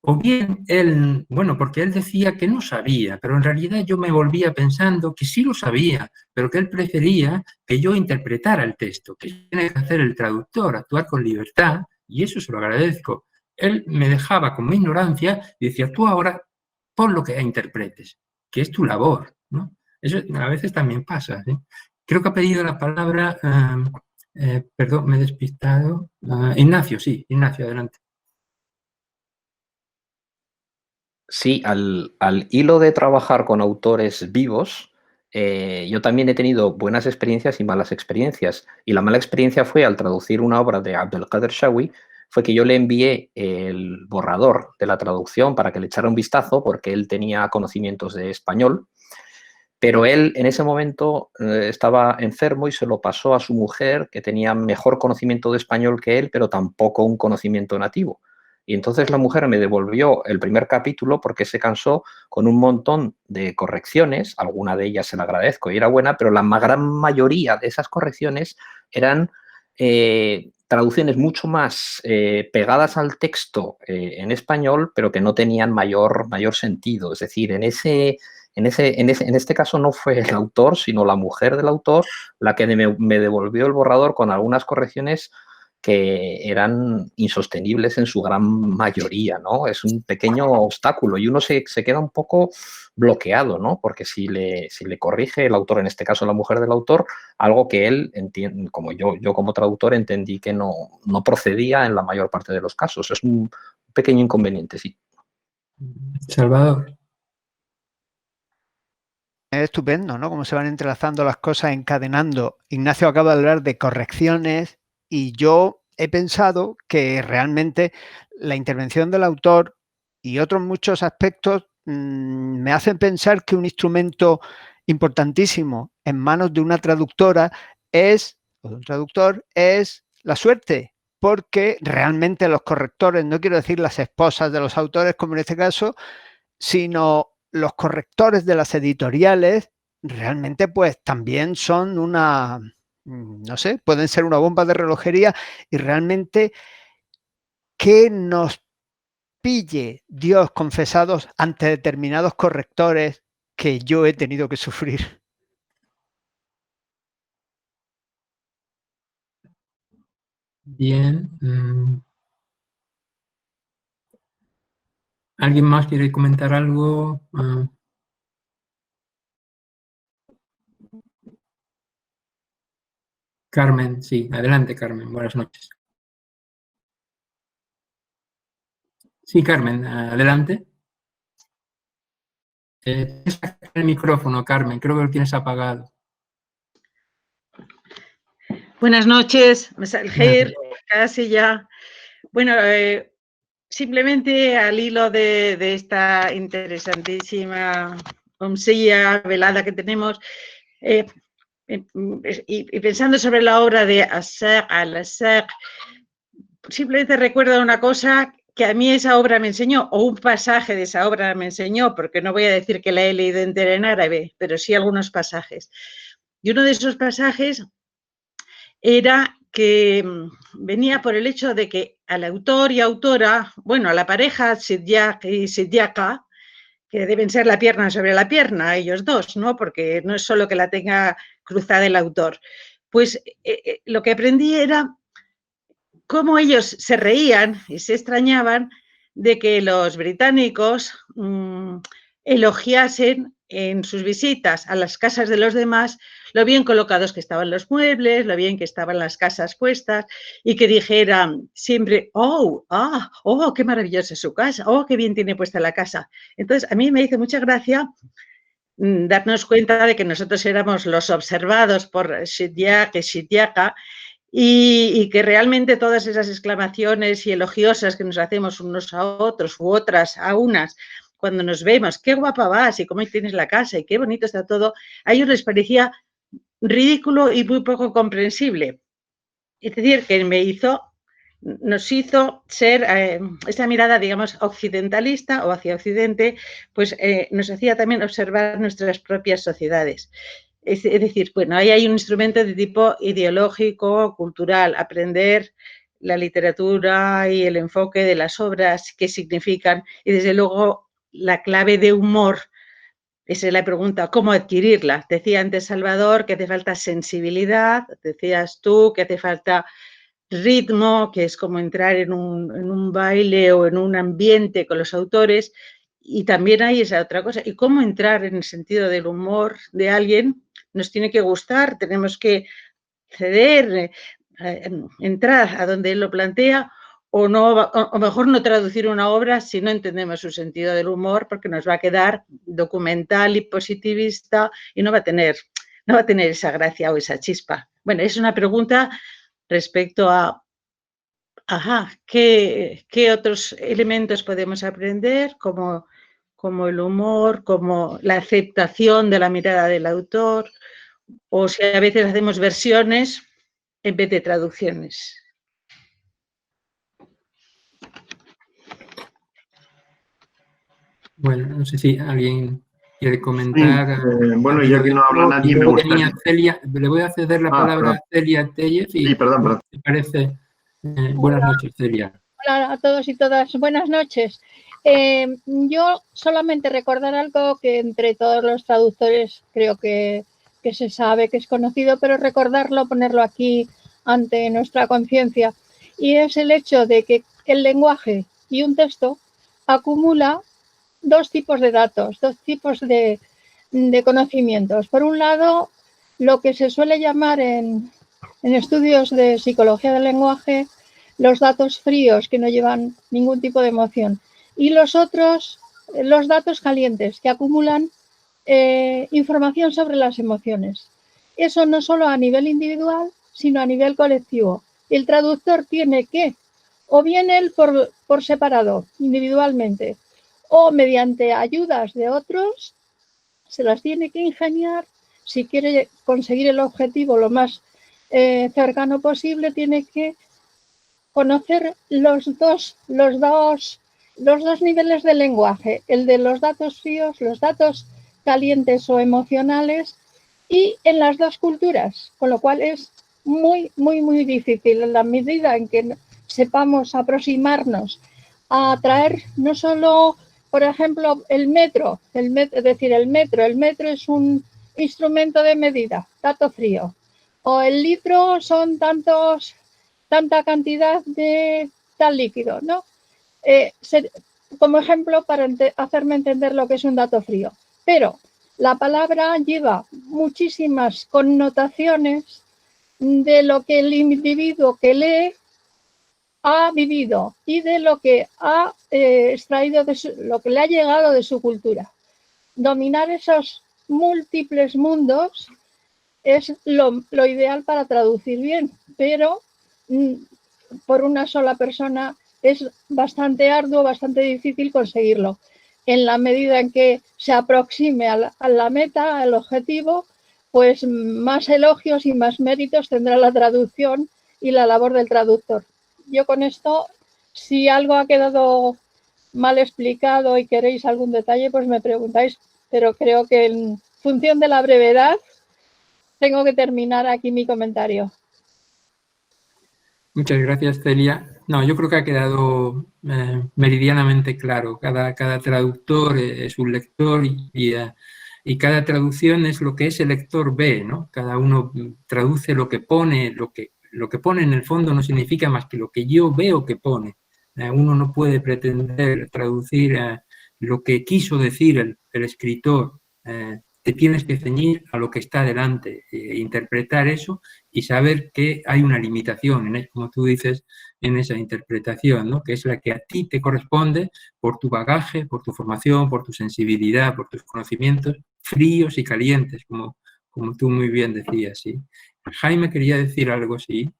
o bien él, bueno, porque él decía que no sabía, pero en realidad yo me volvía pensando que sí lo sabía, pero que él prefería que yo interpretara el texto, que tiene que hacer el traductor, actuar con libertad, y eso se lo agradezco. Él me dejaba con mi ignorancia y decía, tú ahora pon lo que interpretes, que es tu labor, ¿no? Eso a veces también pasa, ¿sí? Creo que ha pedido la palabra, perdón, me he despistado. Ignacio, sí, Ignacio, adelante. Sí, al hilo de trabajar con autores vivos, yo también he tenido buenas experiencias y malas experiencias. Y la mala experiencia fue al traducir una obra de Abdelkader Shawi, fue que yo le envié el borrador de la traducción para que le echara un vistazo, porque él tenía conocimientos de español, pero él en ese momento estaba enfermo y se lo pasó a su mujer, que tenía mejor conocimiento de español que él, pero tampoco un conocimiento nativo. Y entonces la mujer me devolvió el primer capítulo porque se cansó con un montón de correcciones, alguna de ellas se la agradezco y era buena, pero la gran mayoría de esas correcciones eran traducciones mucho más pegadas al texto en español, pero que no tenían mayor sentido. Es decir, en este caso no fue el autor, sino la mujer del autor la que me devolvió el borrador con algunas correcciones que eran insostenibles en su gran mayoría, ¿no? Es un pequeño obstáculo y uno se queda un poco bloqueado, ¿no? Porque si le corrige el autor, en este caso la mujer del autor, algo que él, entiende, como yo como traductor entendí que no procedía en la mayor parte de los casos. Es un pequeño inconveniente, sí. Salvador. Es estupendo, ¿no? Cómo se van entrelazando las cosas, encadenando. Ignacio acaba de hablar de correcciones y yo he pensado que realmente la intervención del autor y otros muchos aspectos me hacen pensar que un instrumento importantísimo en manos de una traductora o de un traductor es la suerte, porque realmente los correctores, no quiero decir las esposas de los autores como en este caso, sino los correctores de las editoriales realmente pues también son una, no sé, pueden ser una bomba de relojería y realmente que nos pille Dios confesados ante determinados correctores que yo he tenido que sufrir. Bien. ¿Alguien más quiere comentar algo? Carmen, sí. Adelante, Carmen. Buenas noches. Sí, Carmen, adelante. Tienes que activar el micrófono, Carmen, creo que lo tienes apagado. Buenas noches, Masá el Khair, casi ya. Bueno, simplemente al hilo de esta interesantísima omsilla velada que tenemos, y pensando sobre la obra de Asaq al-Assaq, simplemente recuerdo una cosa que a mí esa obra me enseñó, o un pasaje de esa obra me enseñó, porque no voy a decir que la he leído entera en árabe, pero sí algunos pasajes. Y uno de esos pasajes era que venía por el hecho de que al autor y autora, bueno, a la pareja Sidiaq y Sidiaqa, que deben ser la pierna sobre la pierna, ellos dos, ¿no? Porque no es solo que la tenga cruzada el autor. Pues lo que aprendí era cómo ellos se reían y se extrañaban de que los británicos elogiasen en sus visitas a las casas de los demás lo bien colocados que estaban los muebles, lo bien que estaban las casas puestas y que dijeran siempre, oh, qué maravillosa es su casa, oh, qué bien tiene puesta la casa. Entonces, a mí me hizo mucha gracia darnos cuenta de que nosotros éramos los observados por Sidiaq y Sidiaqa y que realmente todas esas exclamaciones y elogiosas que nos hacemos unos a otros u otras a unas cuando nos vemos, qué guapa vas y cómo tienes la casa y qué bonito está todo, a ellos les parecía ridículo y muy poco comprensible. Es decir, que nos hizo ser esa mirada, digamos, occidentalista o hacia Occidente, pues nos hacía también observar nuestras propias sociedades. Es decir, bueno, ahí hay un instrumento de tipo ideológico, cultural, aprender la literatura y el enfoque de las obras, qué significan, y desde luego la clave de humor. Esa es la pregunta, ¿cómo adquirirla? Decía antes Salvador que hace falta sensibilidad, decías tú que hace falta ritmo, que es como entrar en un baile o en un ambiente con los autores, y también hay esa otra cosa, y cómo entrar en el sentido del humor de alguien, nos tiene que gustar, tenemos que ceder, entrar a donde él lo plantea, o mejor no traducir una obra si no entendemos su sentido del humor, porque nos va a quedar documental y positivista y no va a tener esa gracia o esa chispa. Bueno, es una pregunta respecto a ¿qué otros elementos podemos aprender? Como el humor, como la aceptación de la mirada del autor, o si a veces hacemos versiones en vez de traducciones. Bueno, no sé si alguien quiere comentar. Sí, bueno, ya que no habla nadie, me gustaría. Celia, le voy a ceder la palabra a Celia Tellez y sí, perdón. ¿te parece? Buenas noches, Celia. Hola a todos y todas, buenas noches. Yo solamente recordar algo que entre todos los traductores creo que se sabe, que es conocido, pero recordarlo, ponerlo aquí ante nuestra conciencia, y es el hecho de que el lenguaje y un texto acumula dos tipos de datos, dos tipos de conocimientos. Por un lado, lo que se suele llamar en estudios de psicología del lenguaje los datos fríos, que no llevan ningún tipo de emoción, y los otros, los datos calientes, que acumulan información sobre las emociones. Eso no solo a nivel individual, sino a nivel colectivo. El traductor tiene que, o bien él por separado, individualmente, o mediante ayudas de otros, se las tiene que ingeniar. Si quiere conseguir el objetivo lo más cercano posible, tiene que conocer los dos niveles del lenguaje, el de los datos fríos, los datos calientes o emocionales, y en las dos culturas, con lo cual es muy, muy, muy difícil. En la medida en que sepamos aproximarnos a traer no solo, por ejemplo, el metro es un instrumento de medida, dato frío, o el litro son tanta cantidad de tal líquido, ¿no? Como ejemplo, para hacerme entender lo que es un dato frío. Pero la palabra lleva muchísimas connotaciones de lo que el individuo que lee ha vivido y de lo que ha extraído, lo que le ha llegado de su cultura. dominar esos múltiples mundos es lo ideal para traducir bien, pero por una sola persona es bastante arduo, bastante difícil conseguirlo. En la medida en que se aproxime a la meta, al objetivo, pues más elogios y más méritos tendrá la traducción y la labor del traductor. Yo con esto, si algo ha quedado mal explicado y queréis algún detalle, pues me preguntáis, pero creo que en función de la brevedad tengo que terminar aquí mi comentario. Muchas gracias, Celia. No, yo creo que ha quedado meridianamente claro. Cada traductor es un lector y cada traducción es lo que ese lector ve, ¿no? Cada uno traduce lo que pone, lo que pone en el fondo no significa más que lo que yo veo que pone. Uno no puede pretender traducir lo que quiso decir el escritor. Te tienes que ceñir a lo que está delante, interpretar eso y saber que hay una limitación, como tú dices, en esa interpretación, ¿no? Que es la que a ti te corresponde por tu bagaje, por tu formación, por tu sensibilidad, por tus conocimientos fríos y calientes, como tú muy bien decías, ¿sí? Jaime quería decir algo, ¿sí?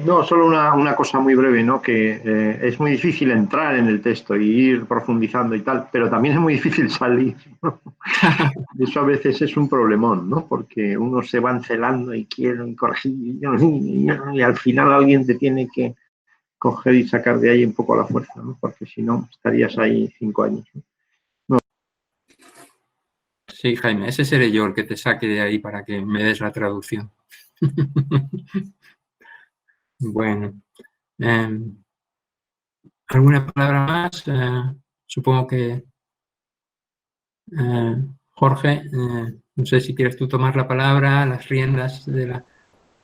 No, solo una cosa muy breve, ¿no? Que es muy difícil entrar en el texto y ir profundizando y tal, pero también es muy difícil salir, ¿no? Eso a veces es un problemón, ¿no? Porque uno se va encelando y quiere corregir y al final alguien te tiene que coger y sacar de ahí un poco a la fuerza, ¿no? Porque si no, estarías ahí 5 años, ¿no? Sí, Jaime, ese seré yo el que te saque de ahí para que me des la traducción. Bueno, ¿alguna palabra más? Supongo que Jorge, no sé si quieres tú tomar la palabra, las riendas de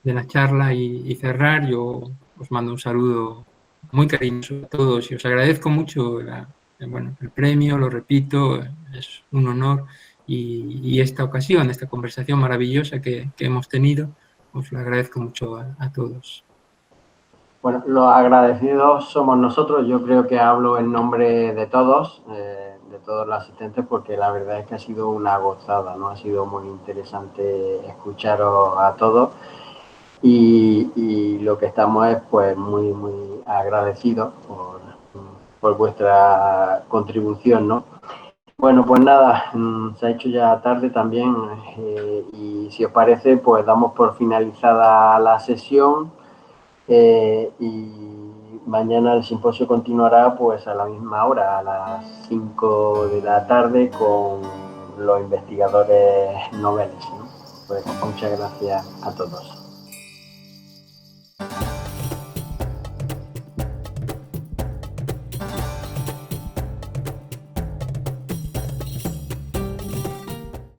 la charla y cerrar. Yo os mando un saludo muy cariñoso a todos y os agradezco mucho el premio, lo repito, es un honor y esta ocasión, esta conversación maravillosa que hemos tenido, os lo agradezco mucho a todos. Bueno, los agradecidos somos nosotros. Yo creo que hablo en nombre de todos los asistentes, porque la verdad es que ha sido una gozada, ¿no? Ha sido muy interesante escucharos a todos y lo que estamos es pues muy, muy agradecidos por vuestra contribución, ¿no? Bueno, pues nada, se ha hecho ya tarde también y si os parece, pues damos por finalizada la sesión. Y mañana el simposio continuará pues a la misma hora, a las 5 de la tarde, con los investigadores noveles, ¿no? Pues muchas gracias a todos.